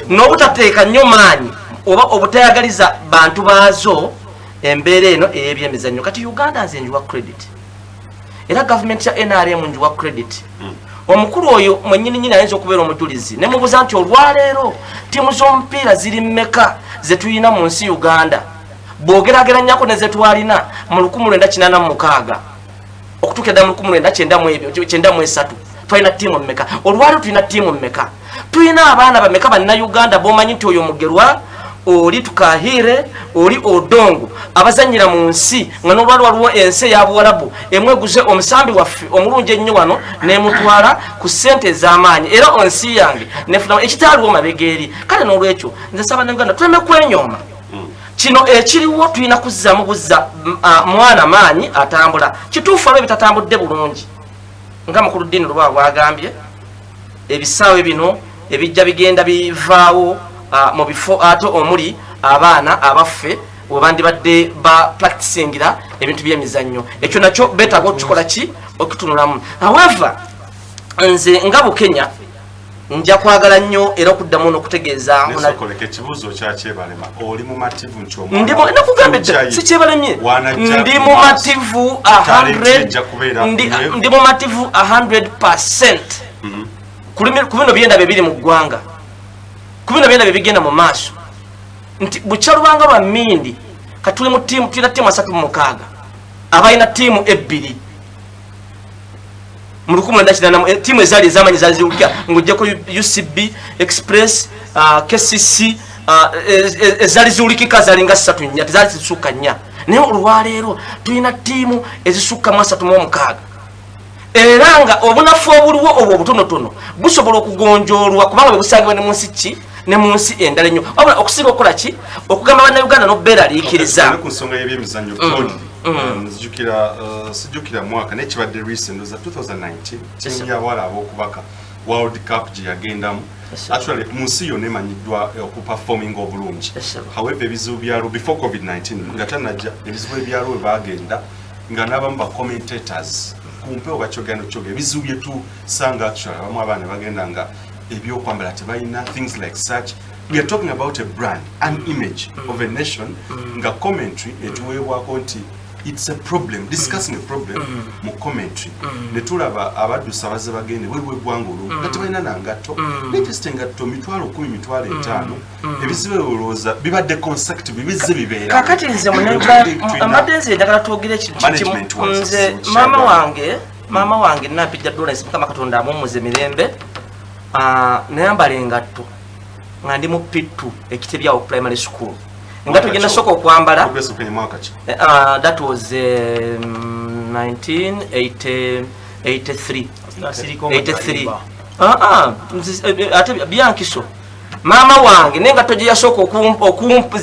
n'obutateeka nnyo maanyi oba obutayagaliza bantu baazo embeera eno ey'ebyemizannyo kati Uganda nze njiwa credit era gavumenti ya NRM njiwa credit omukulu oyo mwennyini ayinza okubeera omujulizi ne mubuuza nti olwaleero ttiimu z'omupiira ziri mmeka ze tulina mu nsi Uganda bw'ogeraageranyako ne ze twalina mu 1986 okutuuka ddala mu 1993 twalina ttiimu mmeka olwaleero tulina ttiimu mmeka tulina abaana bameka bannayuganda b'omanyi nti oyo mugerwa oli Tukahire oli Odongo abazanyira mu nsi nga n'olwali waliwo ensi eya Buwarabu emweguze omusambi waffe omulungi ennyo wano n'emutwala ku ssente ez'amaanyi era onsi yange nefuna ekitaaliwo mabegeeri kale n'olwekyo nze saba Uganda tuleme kwenyooma kino ekiriwo tulina kuzzamu buzza mwana maanyi atambula kituufu aba bitatambudde bulungi nga mukulu ddiini Lubaba bwagambye ebisaawe bino ebijja bigenda bivaawo mu bifo ate omuli abaana abaffe webandibadde ba practicingira ebintu by'emizannyo ekyo nakyo betaaga okukikola ki okutunulamu however nze nga Bukenya nja kwagala nnyo era okuddamu n'okutegeeza ekibuuzo kyakyebalema oli mumativu nti nakugambye si kyebalemye ndi mumativu 100% ku bino byenda bibiri mu ggwanga ku bino byenda bibigenda mu maaso nti bukyalubanga lwa Mindi katuli mu tiimu tulina tiimu 36 abalina tiimu 2 mu 1998 tiimu ezaali ez'amanyi zaali ziwulika ng'ojjako UCB Express KCC ezaali ziwulikika zaali nga 3 tezaali zisukka 4 naye olwaleero tulina tiimu ezisukka mu 36 era nga obunafu obuliwo obwo obutonotono busobola okugonjoolwa kubanga bwe busangibwa ne mu nsi ki ne mu nsi endala ennyo wabula okusinga okukola ki okugamba bannayuganda n'obeeraliikiriza ku nsonga y'ebyemizannyo sijjukira mwaka nekibadde recent 2019 tiimu y'abawala ab'okubaka World Cup gye yagendamu actually munsi yonna emanyiddwa okuperforming obulungi. However ebizibu byalo before COVID-19 nga tanajja ebizibu ebyalo we bagenda nga n'abamu ba commentators kumpe obakyogera ebizibu byetusanga actually abamu abaana bagenda nga ebyokwambala tebalina things like such. We are talking about a brand, an image of a nation nga commentary etuweebwako nti it's a problem, discussing a problem mu commentary. Netulaba abaddusa bazze bagende waliwo eggwanga olwo nga tebalina nangatto nejisite engatto 10,000, 5,000 ebizibu olowooza bibadde consecutive bizze bibeera kakati nze mbadde nze njagala twogere ekintu nze maama wange napijja dollars mukama katonda amumuze mirembe nayambala engatto nga ndi mu P2 ekitebyawo primary school engatto gye nasooka okwambala that was 1983 ate byankiso maama wange nengatto gye yasooka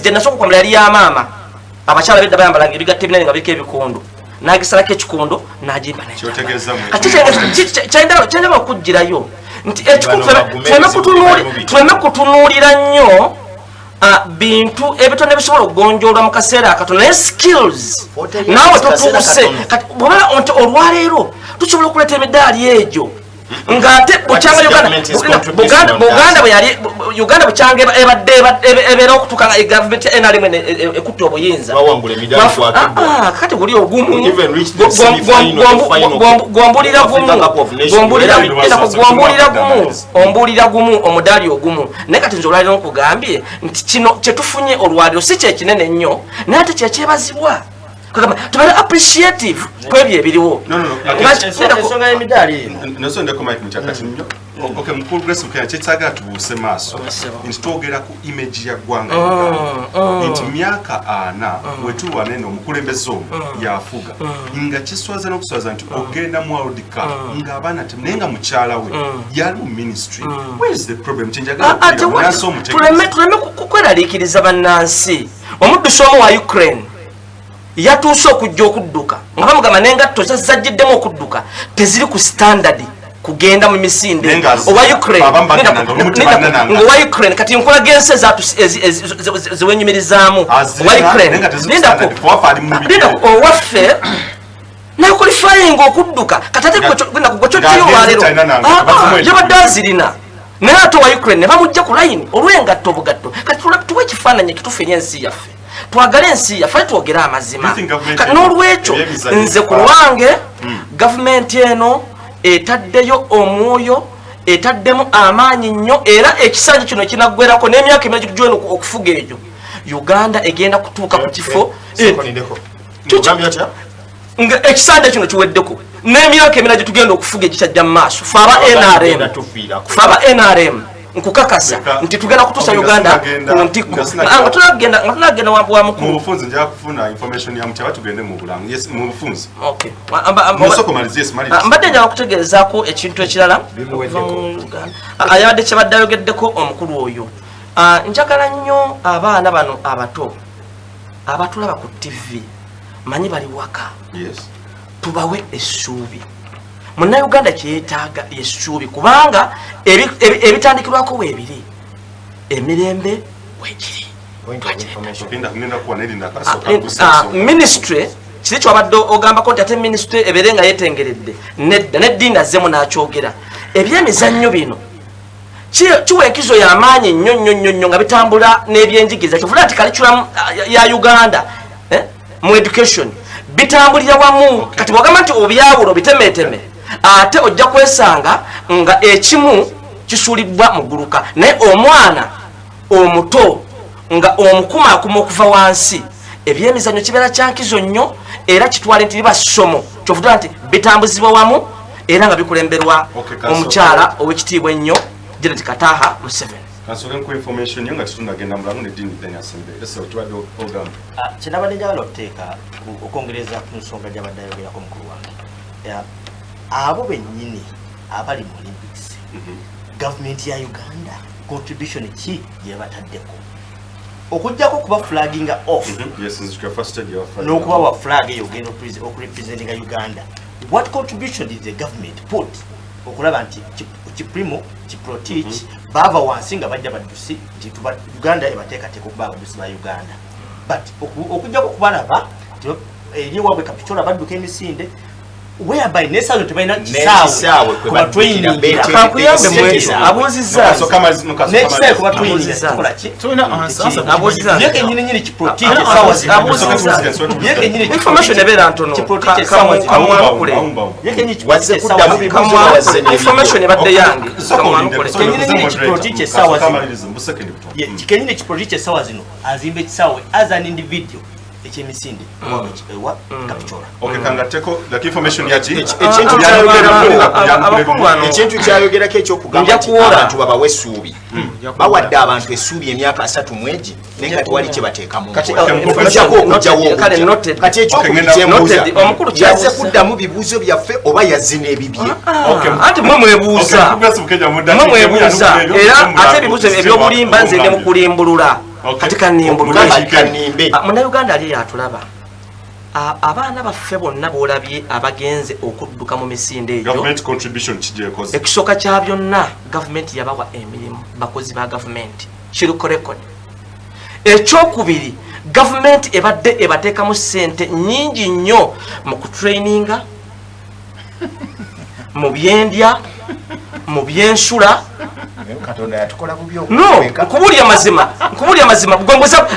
gye nasooka okwambala yali ya maama abakyala bedda bayambalanga ebigatto ebinene nga biriko ebikondo nagisalako ekikondo nagimba kyendaba okujjirayo nti tuleme kutunuulira nnyo bintu ebitono ebisobola okugonjoolwa mu kaseera akatono naye skills naawe totuuse bwobala nti olwaleero tusobola okuleeta emidaali egyo ng'ate bukyanga Uganda bukyanga ebadde ebeera okutuuka nga egavumenti ya NRM ekutta obuyinza kati guli ogumu ombuulira gumu omudaali ogumu naye kati nze olwaliro nkugambye nti kino kyetufunye olwaliro si kyekinene nnyo naye ate kyekyebazibwa tubeera appreciative kwebyo ebiriwo ensonga y'emidaali okay mu progress ukenya kyetaaga tubuuse maaso nti twogera ku image ya ggwanga nti myaka 4 wetuwa nene omukulembeze omu yafuga nga kiswaza n'okuswaza nti ogenda mu World Cup ng'abaana naye nga mukyala we yali mu ministry. Where is the problem? Tuleme kukweraliikiriza bannansi omuddusi omu wa Ukraine yatuuse okujja okudduka nga bamugamba n'engatto zazajjiddemu okudduka teziri ku standard kugenda mu misinde owa Ukraine kati nkulaga ensi ziwenyumirizaamu owa Ukraine owaffe nakulifayinga okudduka kati ate kugwekyotiyo olwaleero yabadde azirina naye ate owa Ukraine ne bamujja ku layini olw'engatto obugatto kati tuwe ekifaananyi ekituufu eri ensi yaffe twagala ensi yaffe twogera amazima n'olwekyo nze ku lwange gavumenti eno etaddeyo omwoyo etaddemu amaanyi nnyo era ekisanja kino kinaggwerako n'emyaka emirala gikujoyina okufuga egyo Uganda egenda kutuuka ku kifo nga ekisanja kino kiweddeko n'emyaka emirala gitugenda okufuga egikyajja mu maaso fe aba NRM nkukakasa nti tugenda kutuusa Uganda ku ntikko nga tunagenda wa mukulu mu bufunzi nja kufuna information ya mutya batugende mu bulango yes mu bufunzi okay mbadde njagala kutegeezaako ekintu ekirala ayabadde kyebadde ayogeddeko omukulu oyo njagala nnyo abaana bano abato abatulaba ku TV manyi bali waka tubawe essuubi Munnayuganda kyetaaga essuubi kubanga ebitandikirwako weebiri emirembe weegiri ministry kiri kyobadde ogambako nti ate ministry ebeere nga yeetengeredde nedda neddiini azzemu n'akyogera ebyemizannyo bino kiwa enkizo y'amaanyi nnyo nga bitambula n'ebyenjigiriza kivula nti curriculum ya Uganda mu education bitambulira wamu kati bwogamba nti obyawulo bitemeeteme ate ojja kwesanga nga ekimu kisuulibwa mu gguluka naye omwana omuto nga omukumaakuma okuva wansi ebyemizannyo kibeera kyankizo nnyo era kitwale nti liba ssomo kyovudula nti bitambuzibwa wamu era nga bikulemberwa omukyala ow'ekitiibwa ennyo Janet Kataha Museveni. Kansolenko information yonga tutundagenda mulamu neddiini then assembly eso tubadde ogamba kinabadde njagala okuteeka okwongereza ku nsonga gy'abadde ayogerako mukulu wange abo bennyini abali mu Olympics gavumenti ya Uganda contribution ki gyebataddeko okujjako okuba flagging off n'okuba wa flag eyo ogenda okurepresentinga Uganda. What contribution did the government put okulaba nti kiprimo kiprotich bava wansi nga bajja baddusi nti tuba Uganda ebateekateeka okuba abaddusi ba Uganda but okujjako okubalaba eri wabwe Kapchorwa badduka emisinde whereby nesazo tebalina kisaawe kuba training kakuyambe mweso abuzizza nekisaawe kuba training tukola ki abuzizza yeke nyini kiprotect sawa yeke nyini information ebera ntono kamwanukule yeke nyini wazze kuddamu bibuzo wazze information ebadde yange kamwanukule kenyini kiprotect sawa kenyini kiprotect sawa zino azimbe kisaawe as an individual eky'emisinde wa Kapchorwa. Okay, kangateko like information yaji ekintu kyayogerako ekyokugamba nti abantu babawe essuubi bawadde abantu essuubi emyaka 3 mwegi naye nga tewali kye bateekamu kati omukulu yazze kuddamu bibuuzo byaffe oba yazze n'ebibye anti mwe mwebuuza era ate ebibuuzo ebyobulimba nze ne mukulimbulula kati kanimbulula munnayuganda ali yatulaba abaana baffe bonna boolabye abagenze okudduka mu misinde egyo ekisooka kya byonna gavumenti yabawa emirimu bakozi ba gavumenti kiruko record ekyokubiri gavumenti ebadde ebateekamu ssente nnyingi nnyo mu kutraininga mu byendya mu byensula Katonda yatukola bubyo no nkubulya mazima gomboza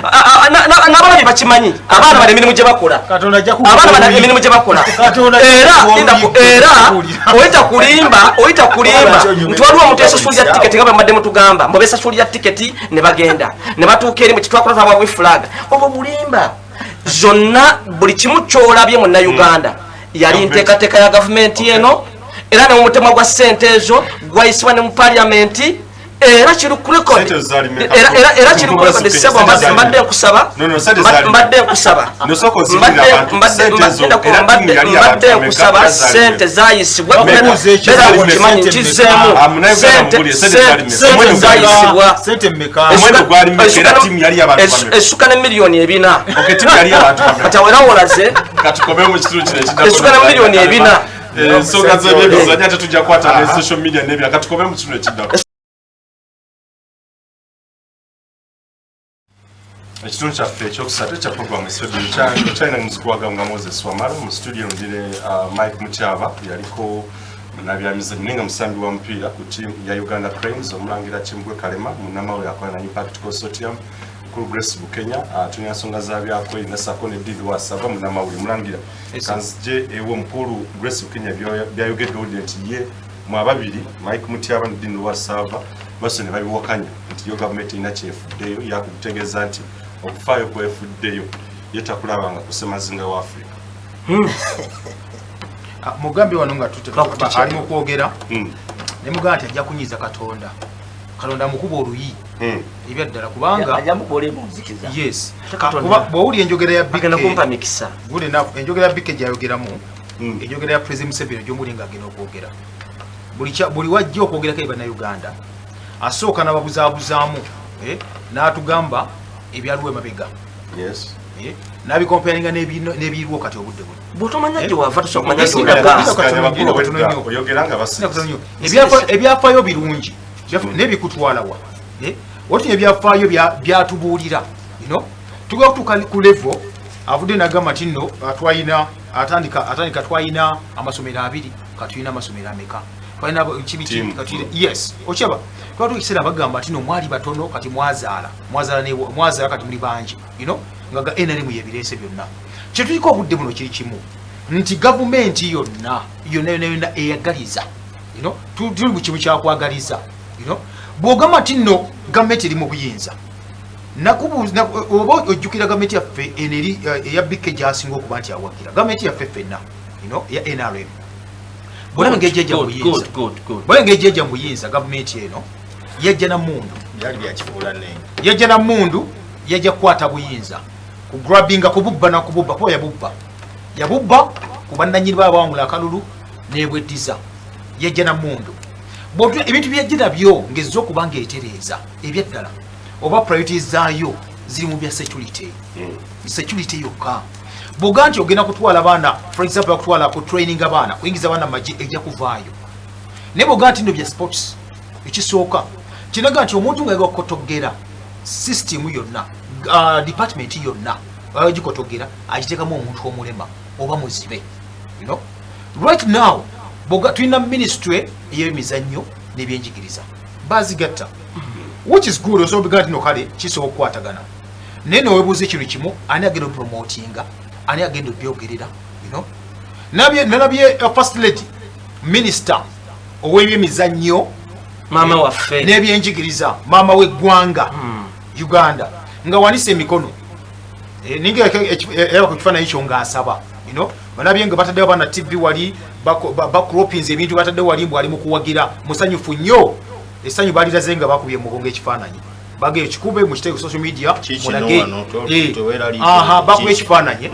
n'abalabi bakimanyi abaana bali emirimu gye bakola abaana bali emirimu gye bakola era oyita kulimba ntwaliwo omuntu esasulya tiketi nga bamadde mutugamba mbe besasulya tiketi ne bagenda ne batuuka eri mu kitwakola twabawe flag obwo bulimba zonna buli kimu kyolabye mu Uganda yali nteekateeka ya gavumenti eno era ne mumutemwa gwa ssente ezo gwayisibwa ne mu parliamenti era kiri ku record era kiri ku record sebo mbadde nkusaba ssente zayisibwa era kukimanyi nkizeemu ssente zayisibwa essuka ne miliyoni 4 kati awera wolaze essuka ne miliyoni 4 so kaza bebe zanya tetujja kwata ne social media nebya katukobe mu kino ekidako ekitundu kyaffe ekyokusatu ekya programu esebiri kyalina muzikuwaga nga Moses Wamala mu studio ndire Mike Mutyaba yaliko nabyamizanyo nenga musambi wa mpira ku team ya Uganda Cranes omulangira Kimbwe Kalema munamawe yakola na Impact Consortium kuru Grace Bukenya tunyasonga zabyako inasako ne Didi wasaba munamawuli mulangira kanzije ewo mukuru Grace Bukenya byayogedde audience ye mu ababiri Mike Mutyaba ne Didi wasaba basone babiwakanya nti yo government ina chefuddeyo yakutegeza nti okufaayo kwa efuddeyo yetakulabanga kusemazinga wa Africa mugambi wano nga ali mu kwogera ne mugamba nti ajja kunyiza Katonda mukuba oluyi ebyaddala kubanga yes bw'owulya enjogera ya enjogera ya Bike gyayogeramu enjogera ya President Museveni gy'omuli nga agenda okwogera buli wajja okwogerako eri bannayuganda asooka n'ababuzaabuzaamu n'atugamba ebyaliwo emabega n'abikomparinga n'ebiriwo kati obudde buno bw'otomanya gye wava tosobola ebyafaayo birungi n'ebikutwalawa wati ebyafaayo byatubuulira tugenda kutuuka ku level avudde nagamba nti nno atandika twalina amasomero 2 katulina amasomero ameka twalina yes okyaba twatuuka ekiseera bagamba nti no mwali batono kati mwazaala kati muli bangi nga ga NRM yebireese byonna kyetuliko obudde buno kiri kimu nti gavumenti yonna eyagaliza tuli mu kimu kyakwagaliza bw'ogamba nti nno gavumenti eri mu buyinza oba ojjukira gavumenti yaffe eneri eya Bike gyasinga okuba nti awagira gavumenti yaffe ffenna ya NRM bwolaba ng'ejjejja mu buyinza gavumenti eno yajja na mmundu yajja kukwata buyinza kugrabinga kububba nakububba kuba yabubba ku bannannyini baabawangula akalulu n'ebweddiza yajja na mmundu ebintu byajja nabyo ngezza okuba nga etereeza ebyaddala oba priorities zaayo ziri mu bya security yokka bw'oga nti ogenda kutwala abaana for example kutwala ku training abaana kuyingiza abaana magye ejja kuvaayo naye bw'oga nti nno bya sports ekisooka kinaga nti omuntu nga yakotogera system yonna department yonna gikotogera agiteekamu omuntu omulema oba muzibe, you know. Right now tulina ministry ey'emizannyo n'ebyenjigiriza bazigatta, which is good. Osobola okugamba nti no kale kisobola okukwatagana, naye neweebuuza ekintu kimu, ani agenda opromotinga, ani agenda obyogerera, you know. Nalabye first lady minister ow'ebyemizannyo mama waffe n'ebyenjigiriza, maama w'eggwanga Uganda, nga wanise emikono ninga era ku kifaananyi ekyo ng'asaba, you know. Banabye nga bataddewo bana TV wali bakropins ebintu bataddewo wali mbw ali mu kuwagira musanyufu nnyo, essanyu baliraze nga bakubye mugongo ekifaananyi bagee kikube mu kiteeko social media mulage bakubye ekifaananyi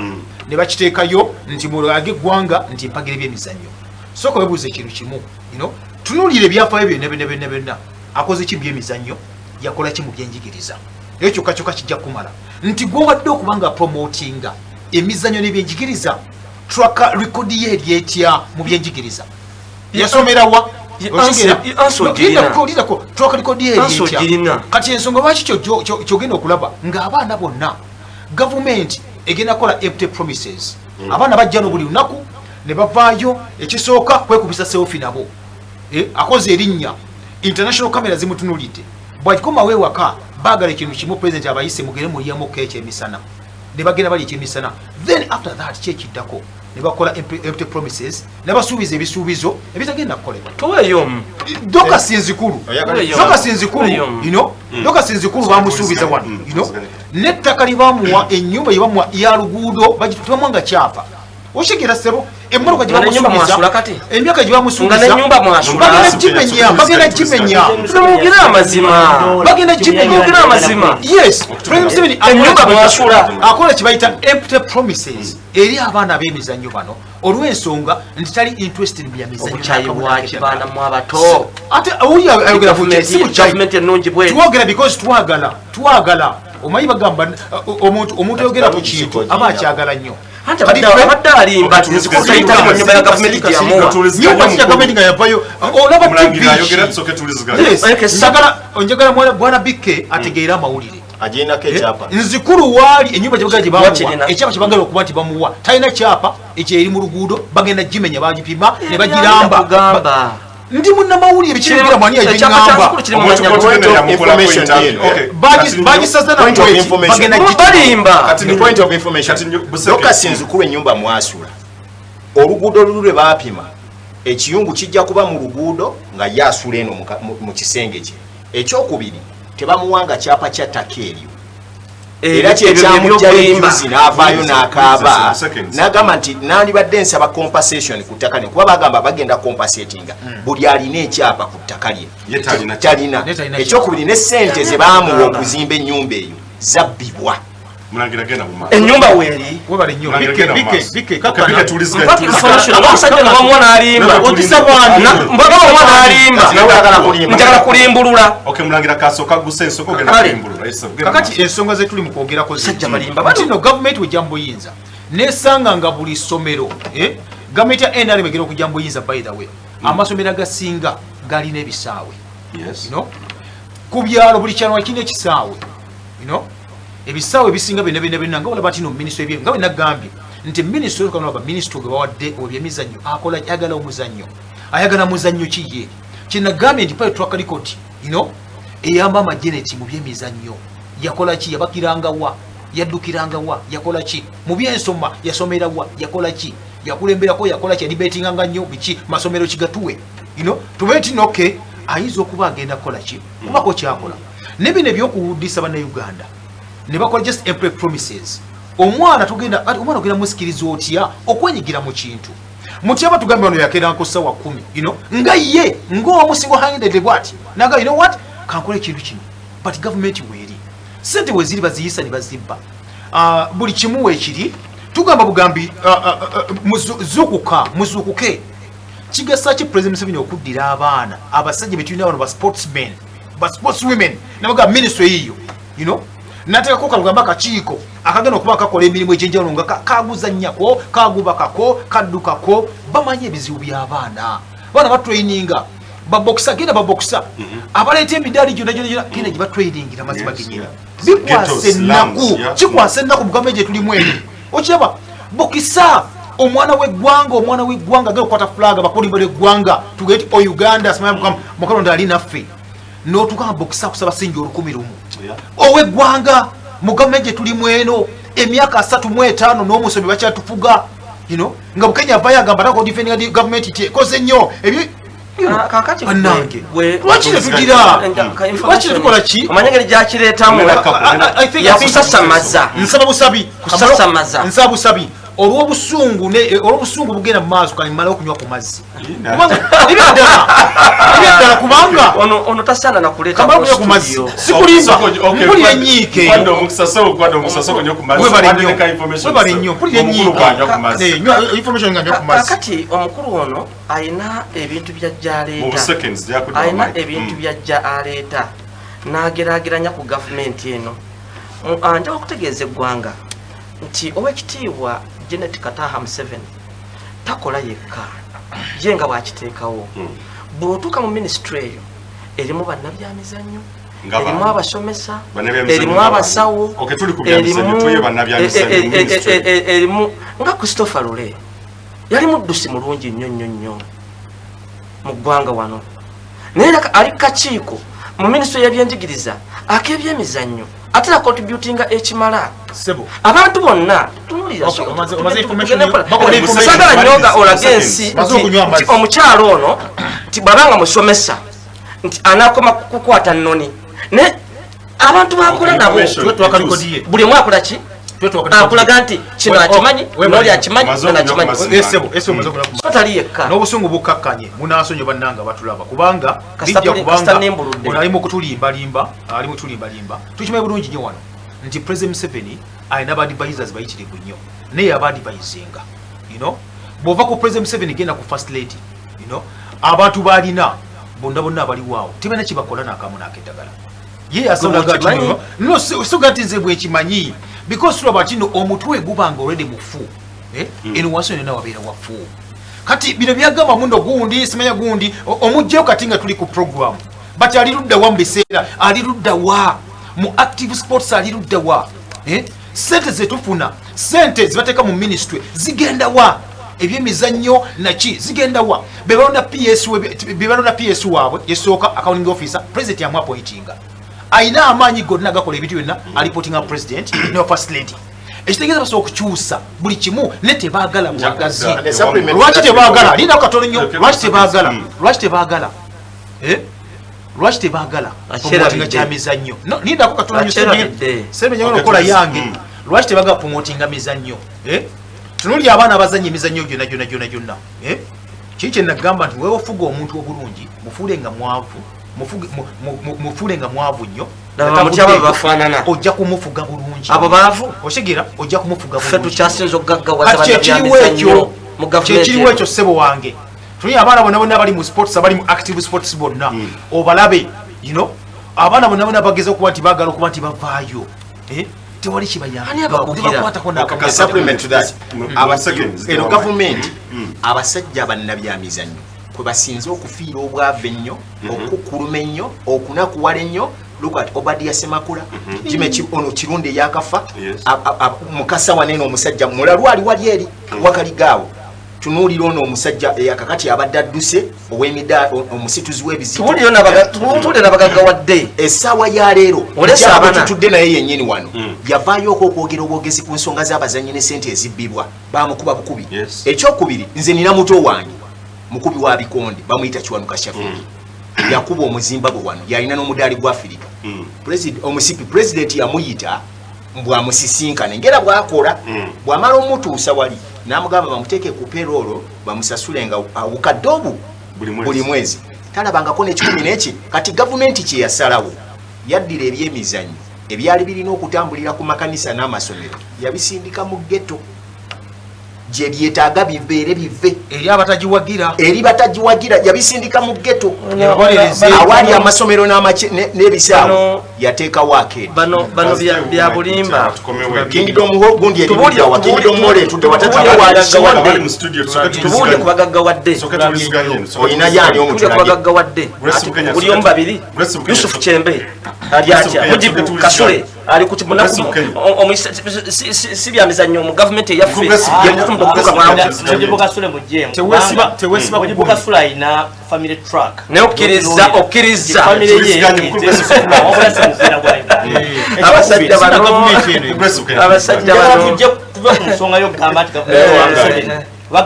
ne bakiteekayo nti mulage eggwanga nti mpagira ebyemizannyo. Sooka weebuuza ekintu kimu, you know, tunuulire ebyafaayo byonna akoze ki byemizannyo, yakola ki mu byenjigiriza, ekyo kyokka kijja kumala nti gwowadde okuba nga promotinga emizannyo n'ebyenjigiriza, track record ye eryetya mu byenjigiriza, yasomerawa track record ye eryetya. Kati ensonga lwaki kyogenda okulaba ng'abaana bonna gavumenti egenda kola empty promises, abaana bajja n'obuli lunaku ne bavaayo, ekisooka kwekubisa selfie nabo, akoze erinnya, international camera zimutunulidde, bw'akikomawo ewaka baagala ekintu kimu president abayise mugere mulyamu keeki emisana, ne bagenda bali ekyemisana, then after that kyekiddako ne bakola empty promises, ne basuubiza ebisuubizo ebitagenda kukolebwa. toweyo Doka sinzikulu, you know, doka sinzikulu bamusuubiza wano, you know, n'ettaka libamuwa, ennyumba yebamuwa ya luguudo bagitubamwanga kyapa. Oshegera sebo emmotoka gye bamusuubiza emyaka gye bamusuubiza bagenda gimenya tumugire amazima, bagenda gimenya amazima. Yes, ennyumba mwasula akola kye bayita empty promises eri abaana b'emizannyo bano olw'ensonga nti tali interested mu byamizannyo. Obukyayi bwaki baana mu abato ate owuli ayogera ku government ennungi bwe twogera because twagala omanyi bagamba omuntu ayogera ku kintu aba akyagala nnyo. abadde alimba nzikutayitali mu nyumba ya gavumenti gavumenti nga yavayo olaba njagala bwana Bikke ategeera amawulire agendako ekyapa nzikulu waali enyumba gye bamuwa ekyapa kye bagala okuba nti bamuwa talina kyapa ekyo eri mu luguudo bagenda gimenya bagipima ne bagiramba. Ndi munnamawulire bikiregira mwani yajiŋŋamba bagisaza na bagenda balimba. Point of information doka sinzikulu ennyumba mwasula oluguudo lulwe baapima ekiyungu kijja kuba mu luguudo nga yasula eno mu kisenge kye. Ekyokubiri tebamuwanga kyapa kya ttaka eryo era kyekyamujjalenjuzi n'avaayo n'akaaba n'agamba nti nandibadde nsaba compensation ku ttaka lye kuba bagamba bagenda compensatinga buli alina ekyapa ku ttaka lye talina. Ekyokubiri ne ssente ze baamuwa okuzimba ennyumba eyo zabbibwa. ennyumba weeri webale nnyo Bikke omusajja nabamuwa n'alimba mbagabamuwa n'alimba njagala kulimbulula. kakati ensonga ze tuli mu kwogerako zino gavumenti wejja mu buyinza nesanga nga buli ssomero gavumenti ya NRM egera okujja mu buyinza. By the way amasomero agasinga galina ebisaawe, ku byalo buli kyalo akina ekisaawe, ebisaawe ebisinga byonna nga olaba nti no minisitule ebyo nga bwe nagambye nti minisitule okanaba minisitule gwe bawadde ebyemizannyo akola ayagala omuzannyo, ayagala muzannyo kiye kyenagambye nti pale track record eyamba amajeneti mu byemizannyo yakola ki, yabakirangawa, yaddukirangawa, yakola ki mu byensoma, yasomerawa, yakola ki, yakulemberako, yakola ki, yadibetinganga nnyo biki masomero kigatuwe tube nti noke ayinza okuba agenda kukola ki kubako kyakola nebino ebyokuwuddisa bannayuganda ne bakola just empty promises. Omwana ogenda musikiriza otya okwenyigira mu kintu mutyaba tugambe wano yakeera nkosa wa 10 nga ye ng'omu single handed bwati naga what kankola ekintu kino but government weeri sente weziri baziyisa ne bazibba buli kimu weekiri tugamba bugambi muzukuke kigasa ki President Museveni okuddira abaana abasajja betulina wano ba sportsmen ba sportswomen nabaga ministry yiyo nateekako kalugamba akakiiko akagenda okuba kakola emirimu egyenjawulo nga kaguzannyako, kagubakako, kaddukako, bamanyi ebizibu by'abaana batraininga babokisa genda babokisa abaleeta emidaali gyonna genda giba tradingira mazima genyina bikwasa ennaku kikwasa ennaku mugambe gye tulimu eri okiraba bokisa omwana w'eggwanga agenda okukwata fulaga bakulimba lw'eggwanga tugeti o Uganda mukalonda ali naffe n'otukanga bokisa kusaba singi 1,000 ow'eggwanga mugambe gye tulimu eno emyaka 35 n'omusomi bakyatufuga nga Bukenya avayo agamba tako defending government ti ekoze nnyo ebyo kakati lwaki tetugira lwaki tetukola ki omanya ngeri gyakireetamu yakusasamaza nsaba busabi olw'obusungu bugenda mu maaso kale mmala okunywa ku mazzi ebyadala kubanga ono tasaana nakuleeta kunywa ku mazzi sikulimba mpulira enyiike webale nnyo mpulira enyiike information nga nywa ku mazzi kakati omukulu ono ayina ebintu byajja aleeta n'ageraageranya ku gavumenti eno njaga okutegeeza eggwanga nti owekitiibwa Janet Kataha Museveni takola yekka ye nga bwakiteekawo bw'otuuka mu minisitule eyo erimu bannabyamizannyo erimu abasomesa erimu abasawo erimu nga Christopher Lule yali muddusi mulungi nnyo mu ggwanga wano naye ali kakiiko mu minisitule y'ebyenjigiriza ak'ebyemizannyo ate contributinga ekimala abantu bonna sagala nyoga olaga ensi omukyalo ono nti bwabanga musomesa nti anakoma kukwata nnoni naye abantu bakola nabo buli omu akola ki akulaga nti kino akimanyi noli akimanyi tali yekka n'obusungu bukkakkanye munaasonye bannanga batulaba kubanga alimu kutulimbalimba tukimanyi bulungi nnyo wano nti President Museveni alina badvisors bayitirivu nnyo naye abadivisinga bw'ova ku President Museveni genda ku First Lady abantu baalina bonna abaliwaawo tibalina kibakola n'akamu n'akeddagala ye asoga nti nze bwekimanyi because tulaba kino omutwe gubanga already mufu eno wansi yonna wabeera wafu kati bino byagamba mundo gundi simanya gundi omujjeo kati nga tuli ku program but ali ludda wa mbiseera ali ludda wa mu active sports ali ludda wa sente zetufuna sente zibateeka mu ministry zigenda wa ebyemizannyo naki zigenda wa bebalonda PS waabwe yesooka accounting officer president yamu appointinga aina amaanyi gonna agakola ebintu byonna alipotinga president ne first lady ekitegeeza basobola okukyusa buli kimu ne tebaagala bwagazi lwaki tebaagala linda katono nnyo lwaki tebaagala promotinga kyamizannyo lindako katono nnyo semenyaona okukola yange lwaki tebaagala promotinga mizannyo tunuli abaana abazanya emizannyo gyonna kiki kyenagamba nti weewafuga omuntu obulungi mufulenga mwavu nnyo ojja kumufuga bulungi okigira ojja kumufuga bulungikyekiriwo ekyo ssebo wange tuli abaana bonna bali mu sports abali mu active sports bonna obalabe abaana bonna bageza okuba nti baagala okuba nti bavaayo tewali kibayambano gavumenti abasajja bannabyamizannyo kwe basinze okufiira obwavu ennyo okukuluma ennyo okunakuwala ennyo lukat Obadia Semakula jime ono kirunde yakafa mukasa wanene omusajja mulalwali wali eri wakaligaawo tunuulira ono omusajja yakakati abadde adduse ow'emida omusituzi w'ebizito tuwulira abagagga wadde essaawa ya leero tutudde naye yennyini wano yavaayo okwogera obwogezi ku nsonga z'abazannyi ne sente ezibbibwa bamukuba bukubi ekyokubiri nze nina muto wange mukubi wa bikonde bamuyita Kiwanuka Shafiki yakuba omuzimbabwe wano yalina n'omudaali gwa Afirika omusipi president yamuyita mbwamusisinkane ngera bwakola bwamala omutuusa wali n'amugamba bamuteeke ku payroll bamusasulenga obukadde obu buli mwezi talabangako n'ekikumi n'eki kati gavumenti kye yasalawo yaddira ebyemizannyo ebyali birina okutambulira ku makanisa n'amasomero yabisindika mu ghetto gye lyetaaga bibeere bive eri abatagiwagira eri batagiwagira yabisindika mu ghetto awali amasomero n'ebisaawo yateekawo akeedi bano bya bulimba Kingdom Hall gundi eribuulira wa Kingdom Hall etudde tubuulire ku bagaggawadde olina yaani omutulagaggawadde buli omu babiri Yusufu Kyembe ali atya Mujibu Kasule ali ku kibunaku si bya mizannyo mu gavumenti eyaffe yemutumuka okutuuka mwangu Mujibu Kasule mujjemu tewesiba Mujibu Kasule ayina family truck ne okkiriza family ye abasajja bano tuve ku nsonga y'okugamba nti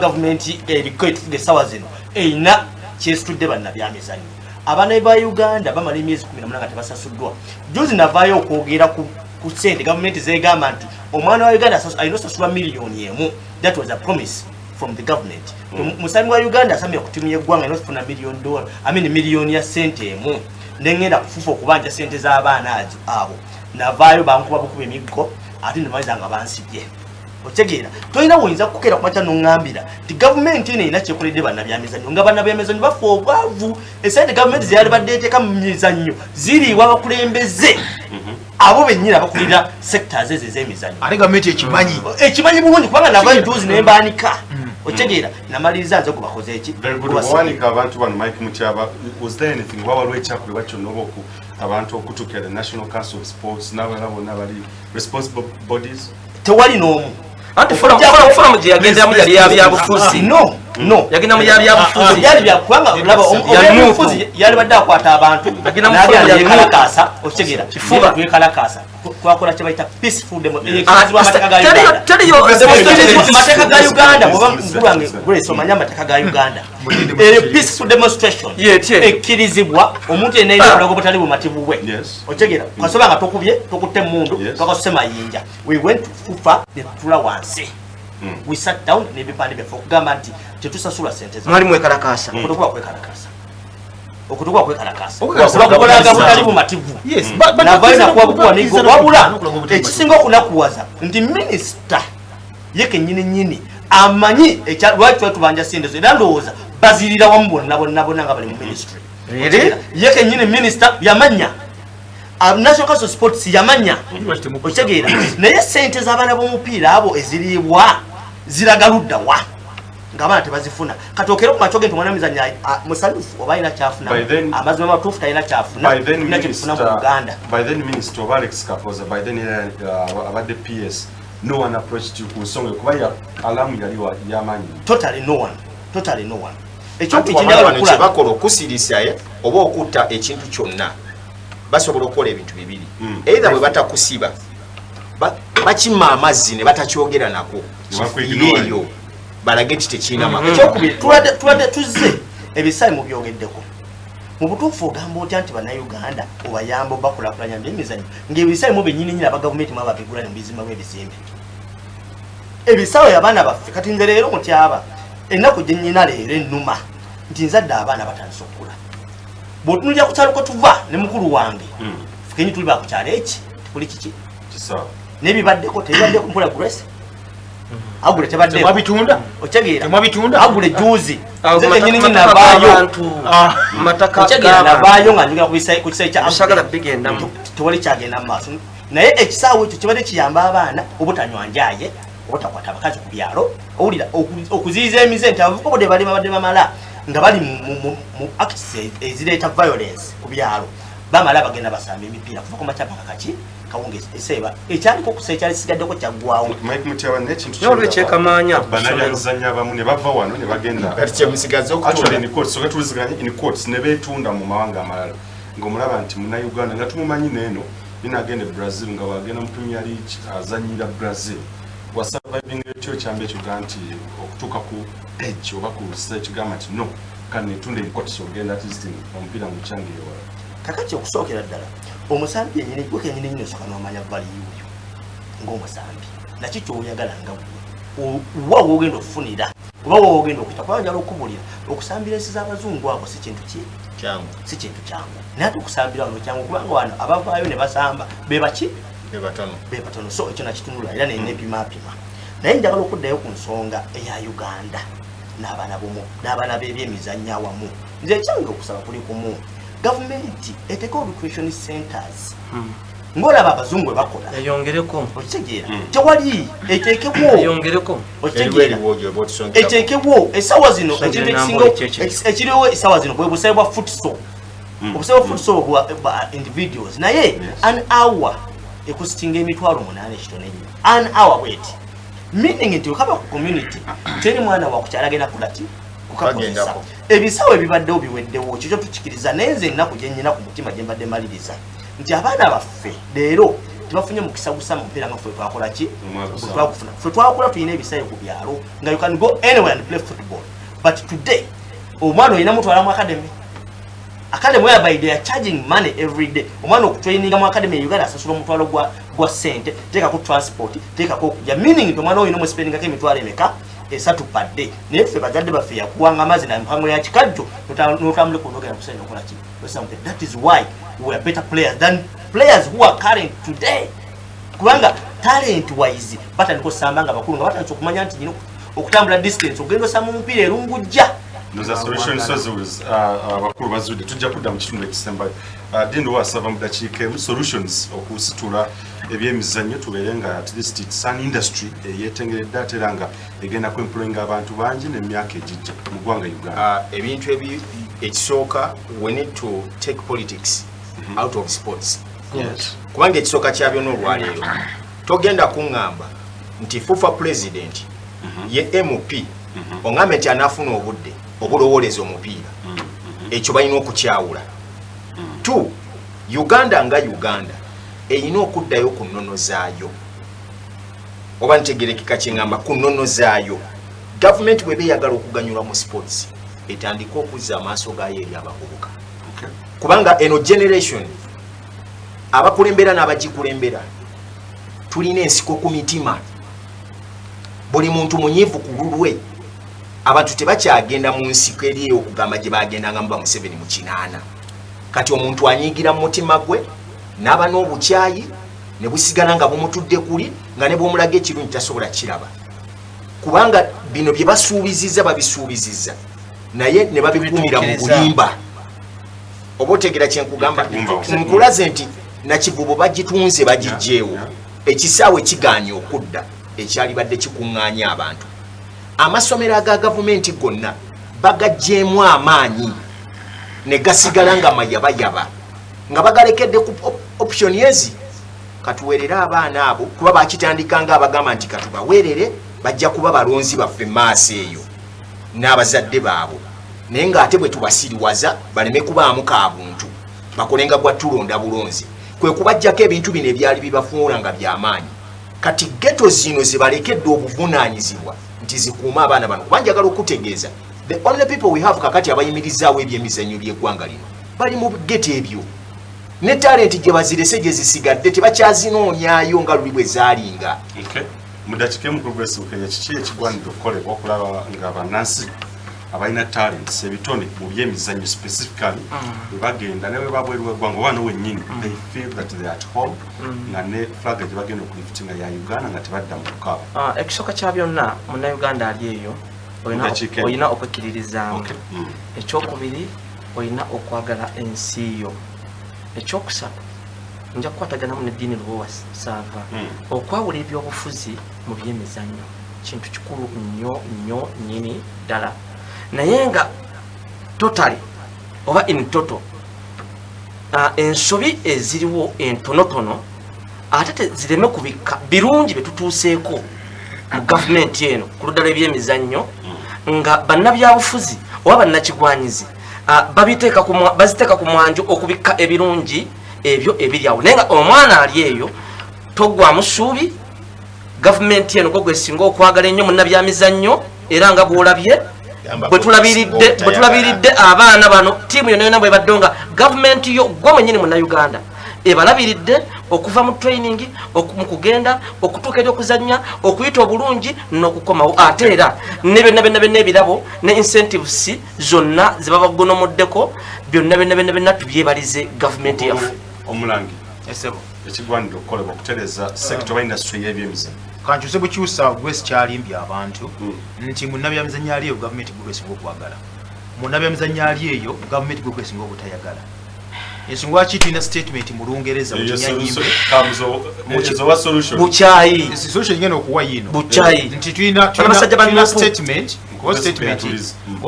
gavumenti eriko etudde essaawa zino eyina kyesitudde bannabyamizannyo abaana ba Uganda bamala emyezi 18 nga tebasasuddwa juzi navaayo okwogera ku ssente gavumenti zegamba nti omwana wa Uganda alina osasulwa miliyoni emu. That was a promise from the government. Musani wa Uganda asamye okutumya eggwanga n'okufuna miliyoni ya ssente emu nengenda kufuufa okubanja ssente z'abaana abo navaayo bankuba bukuba emiggo ate nemaliza nga bansibye otegeera tolina woyinza kukeera kumaca noŋŋambira ti gavumenti eno erina kyekoledde bannabyamizannyo nga bannabyamizannyo bafa obwavu esente gavumenti zeyali badde eteeka mu mizannyo ziriibwa abakulembeze abo bennyini abakulira sectors ezo ez'emizannyo ate gavumenti ekimanyi bulungi kubanga navayo juzi nembaanika otegeera namaliriza nze gubakoze eki wanika abantu bano Mike Mutyaba was there anything waliwo ekyakolebwa kyonna oba abantu okutuukira the National Council of Sports n'abalala bonna bali responsible bodies tewali n'omu anti forum gye yagenderamu yali yabyabufuzi no yagenda mu yabyabufuzi byali byakubanga olaba omufuzi yali badde akwata abantu nabyalakasa okitegera kifuba twekalakasa twakola kye bayita peaceful amateeka ga Uganda bwoba mukulu wange Grace omanya amateeka ga Uganda peaceful demonstration ekkirizibwa omuntu yenna ayina obulago butali bumativu bwe okitegera kasoba nga tokubye tokutte emmundu twakasuse mayinja we went to fufa ne tutula wansi we sat down n'ebipande byaffe okugamba nti tetusasula ssente mwali mwekalakasa okutukuba kwekalakasa okulaga butali bumativu navayo nakuwa bukuwanigo wabula ekisinga okunakuwaza nti minisita ye kennyini amanyi lwaki twatubanja ssente zo era ndowooza bazirira wamu bonna nga bali mu ministry ye kennyini minisita yamanya National Council of Sports yamanya okitegeera naye ssente z'abaana b'omupiira abo eziriibwa ziragaludda wa ng'abaana tebazifuna katookera ku macoge nti omwana w'emizannyo musanyufu oba alina kyafuna amazima amatuufu talina kyafuna alina kyekifuna mu Uganda. By then Minister of Alex Kapoza by then abadde PS no one approached you ku nsonga kuba alamu yali yamanyi totally no one ekyokukinjabakola okusirisa oba okutta ekintu kyonna basobola okukola ebintu bibiri either bwe batakusiba bakima amazzi ne batakyogera nako eyo balage nti tekiina makulu ekyokubiri tuwadde tuzze ebisaayi mu byogeddeko mu butuufu ogamba otya nti bannayuganda obayamba bakulaakulanya byemizannyo ng'ebisaayi mu bennyininyini aba gavumenti mu ababigula ne mu bizimba bw'ebizimbe ebisaawe abaana baffe kati nze leero Mutyaba ennaku gye nnyina leero ennuma nti nzadde abaana batandise okukula bw'otunulira ku kyalo kwe tuva ne mukulu wange fukenyi tuli bakukyalo eki tukuli kiki n'ebibaddeko tebibaddeko mpula Grace agule tebaddeko bitunda otegeera bitunda agule juzi nze kennyini navaayo navaayo nga njogera ku kisaayi kya tewali kyagenda mu maaso naye ekisaawe ekyo kibadde kiyamba abaana obutanywa njaye obutakwata abakazi ku byalo owulira okuziyiza emize nti abavubuka bodde bali babadde bamala nga bali mu acts ezireeta violence ku byalo bamala bagenda basamba emipiira kuva ku makyapa kakaki kawungezi eseeba ekyaliko okusa ekyali sigaddeko kyaggwawo Mike Mutyaba n'ekintu kyekamaanya bannabyamizannyo abamu ne bava wano ne bagenda kati kyemusigaze tuliziganye in courts ne beetunda mu mawanga amalala ng'omulaba nti munnayuganda nga tumumanyi n'eno ninagenda Brazil nga wagenda mu Premier League azanyira Brazil wasurviving ekyo kyambe ekyoga nti okutuuka ku edge oba ku stage gamba nti no kandi netunda encourts ogenda at least omupiira mu kyange ewala kakati okusookera ddala omusambi yennyini gwe kennyini nnyo osooka n'omanya valiyuuyo ng'omusambi naki kyoyagala nga wa woogenda okufunira oba woogenda okuyita kuba njala okukubulira okusambira ensi z'abazungu abo si kintu kyangu naye ate okusambira wano kyangu kubanga wano abavaayo ne basamba be baki be batono so ekyo nakitunula era nepimaapima naye njagala okuddayo ku nsonga eya Uganda n'abaana b'ebyemizannyo awamu. Nze ekyange okusaba kuli kumu, gavumenti eteekawo recreation centers ng'olaba abazungu bwe bakola eyongereko okitegeera tewali eteekebwo eyongereko okitegeera eteekebwo essaawa zino ekiriwo essaawa zino bwe busabe bwa futsal obusabe bwa futsal bwa individuals naye an hour ekusitinga emitwalo 8.4 an hour bweti meaning nti okaba ku community teri mwana wakukyala agenda kulati kukakozesa ebisawe bibaddewo biweddewo kikyo tukikiriza naye nze ennaku gye nnyina ku mutima gye mbadde maliriza nti abaana baffe leero tebafunye mukisa gusa mu mupira nga ffe twakola ki twakufuna ffe twakula tulina ebisawe ku byalo nga you can go anywhere and play football but today omwana olina mutwala mu academy whereby they are charging money every day omwana okutraininga mu academy Uganda asasula omutwalo gwa sente teekako transport teekako okujja meaning nti omwana olina omuspendingako emitwalo emeka esatu per day naye ffe bazadde baffe yakuwanga amazzi na mpango ya kikajjo n'otambule kunogera kusenya okola ki something. That is why we are better players than players who are current today kubanga talent wise batandika osamba nga bakulu nga batandika okumanya nti nyino okutambula distance ogenda osamba omupiira erungujja Noza solution sources abakulu bazudde tujja kudda mu kitundu ekisembayo Dindo wasaba mu dakiika emu solutions okusitula ebyemizannyo tubeere nga at least it's an industry yeetengeredde ate era nga egenda kwemployinga abantu bangi n'emyaka egijja mu ggwanga Uganda. Ebintu ekisooka we need to take politics out of sports. Kubanga ekisooka kya byonna olwaleero togenda kuŋŋamba nti FUFA president ye MP ongambe nti anaafuna obudde obulowoleza omupiira ekyo balina okukyawula. 2 Uganda nga Uganda eyina okuddayo ku nnono zaayo oba ntegerekeka kyeŋŋamba ku nnono zaayo. Gavumenti bwe beeyagala okuganyulwa mu sports etandika okuzza amaaso gaayo eri abavubuka kubanga eno generation abakulembera n'abagikulembera tulina ensiko ku mitima buli muntu munyiivu ku lulwe abantu tebakyagenda mu nsiko eri okugamba gye bagendanga mu ba Museveni mu kinaana kati omuntu anyiigira mu mutima gwe n'aba n'obukyayi ne busigala nga bumutudde kuli nga ne bw'omulaga ekirungi tasobola kiraba kubanga bino bye basuubizizza babisuubizizza naye ne babikuumira mu bulimba. Oba otegera kyenkugamba nkulaze nti nakivubo bagitunze bagijjeewo ekisaawe kigaanye okudda ekyali badde kikuŋŋaanya abantu. Amasomero aga gavumenti gonna bagajjeemu amaanyi ne gasigala nga mayabayaba nga bagalekedde ku option ezi katuweerera abaana abo kuba bakitandika nga abagamba nti katubaweerere bajja kuba balonzi baffe maaso eyo n'abazadde baabo naye ng'ate bwe tubasiriwaza baleme kubaamu kaabuntu bakolenga gwa tulonda bulonzi kwe kubajjako ebintu bino ebyali bibafuula nga by'amaanyi kati geto zino ze balekedde obuvunaanyizibwa nti zikuuma abaana bano kuba njagala okutegeeza the only people we have kakati abayimirizaawo ebyemizannyo by'eggwanga lino bali mu geto ebyo ne talenti gye bazirese gye zisigadde tebakyazinoonyayo nga luli bwe zaalinga. Mu dakiika emu Progressive Kenya kiki ekigwanidde okukolebwa okulaba nga bannansi abalina talents ebitone mu byemizannyo specifically bwe bagenda ne bwe babweru w'eggwanga oba n'owennyini they feel that they are at home nga ne flag gye bagenda okuliftinga ya Uganda nga tebadda mu kukaaba. Ekisooka kya byonna munnayuganda ali eyo olina okwekkiririzaamu. Ekyokubiri olina okwagala ensi yo. Ekyokusatu nja kukwataganamu n'eddiini Lubowa Ssaava okwawula ebyobufuzi mu byemizannyo kintu kikulu nnyo nnyini ddala naye nga totally oba in total ensobi eziriwo entonotono ate zireme kubikka birungi betutuuseeko mu gavumenti eno ku ludda lw'ebyemizannyo nga bannabyabufuzi oba bannakigwanyizi baziteeka ku mwanjo okubikka ebirungi ebyo ebiri awo naye nga omwana ali eyo toggwamu ssuubi gavumenti eno gwesinga okwagala ennyo munnabyamizannyo era nga bw'olabye bwe tulabiridde abaana bano ttiimu yonna yonna bwe badde nga gavumenti yo gwe mwennyini munnayuganda ebalabiridde okuva mu training mu kugenda okutuuka eri okuzannya okuyita obulungi n'okukomawo ate era ne byonna ebirabo ne incentives zonna ze babagonomoddeko byonna tubyebalize gavumenti yaffe. Omulangi esebo ekigwanira okukolebwa okutereza sector oba industry y'ebyemizannyo. kankyuse bukyusa gwesi kyalimbye abantu nti munnabyamizannyo ali eyo gavumenti gwe kwesinga okwagala, munnabyamizannyo ali eyo gavumenti gwe kwesinga obutayagala. ensonga lwaki tulina statement mu Lungereza bukyayi solution ngenda okuwa yino bukyayi nti tulina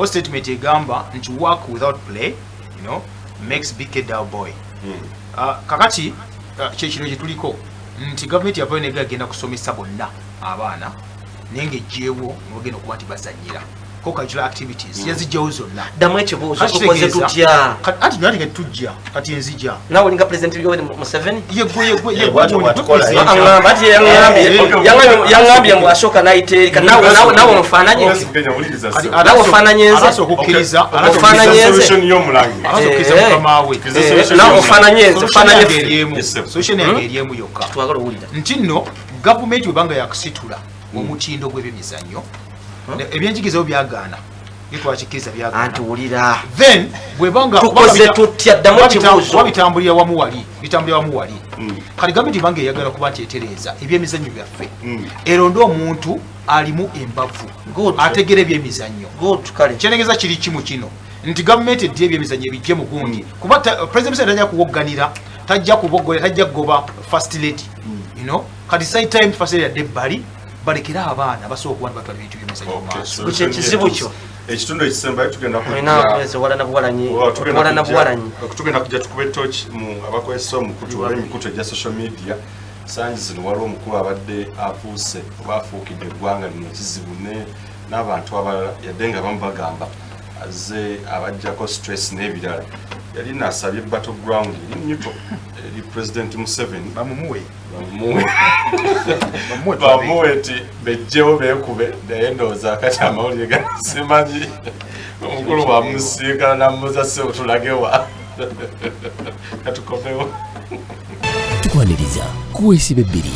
statement egamba nti work without play, you know, makes big a dull boy. Kakati kyekino kye tuliko nti gavumenti yavayo negagenda kusomesa bonna abaana naye ng'ejjeewo nogenda okuba nti bazanyira cultural activities yazijjawo zonna. Ddamu ekibuuzo tukoze tutya? Ati nati tujja kati enzija nawe olinga President Yoweri Museveni yaŋŋambye mbu asooka n'ayiteereka nawe omufaananye nze solution yange eryemu yokka nti nno gavumenti webanga yakusitula omutindo gw'ebyemizannyo ebyenjigiriza byagaana bitwakikiriza byagaana then bwebanga tukoze tutya ddamu ekibuuzo bitambulira wamu wali kati gavumenti banga eyagala kuba nti etereeza ebyemizannyo byaffe eronda omuntu alimu embavu ategera ebyemizannyo kyenegeeza kiri kimu kino nti gavumenti eddi ebyemizannyo ebijje mu gundi kuba president tajja kuwogganira tajja kuboggolera tajja kugoba first lady, you know, kati side time first lady adde ebbali balekera abaana basobola okuba nti batwala ebintu by'emizannyo mu maaso. Ekizibu kyo ekitundu ekisembayo tugenda kujja tukube toki mu abakozesa omukutu oba emikutu egya social media. Sanji zino waliwo omukulu abadde afuuse oba afuukidde eggwanga lino ekizibu n'abantu abalala yadde nga bamu bagamba azze abajjako stress n'ebirala. Yali nasabye battleground eri neutral eri President Museveni bamuwe ti bejjewo beekube naye ndowooza kati amawulire gasimanyi omukulu wamusinkana namubuuza se otulagewa katukomewo tukwaniriza kuwesiba ebbiri.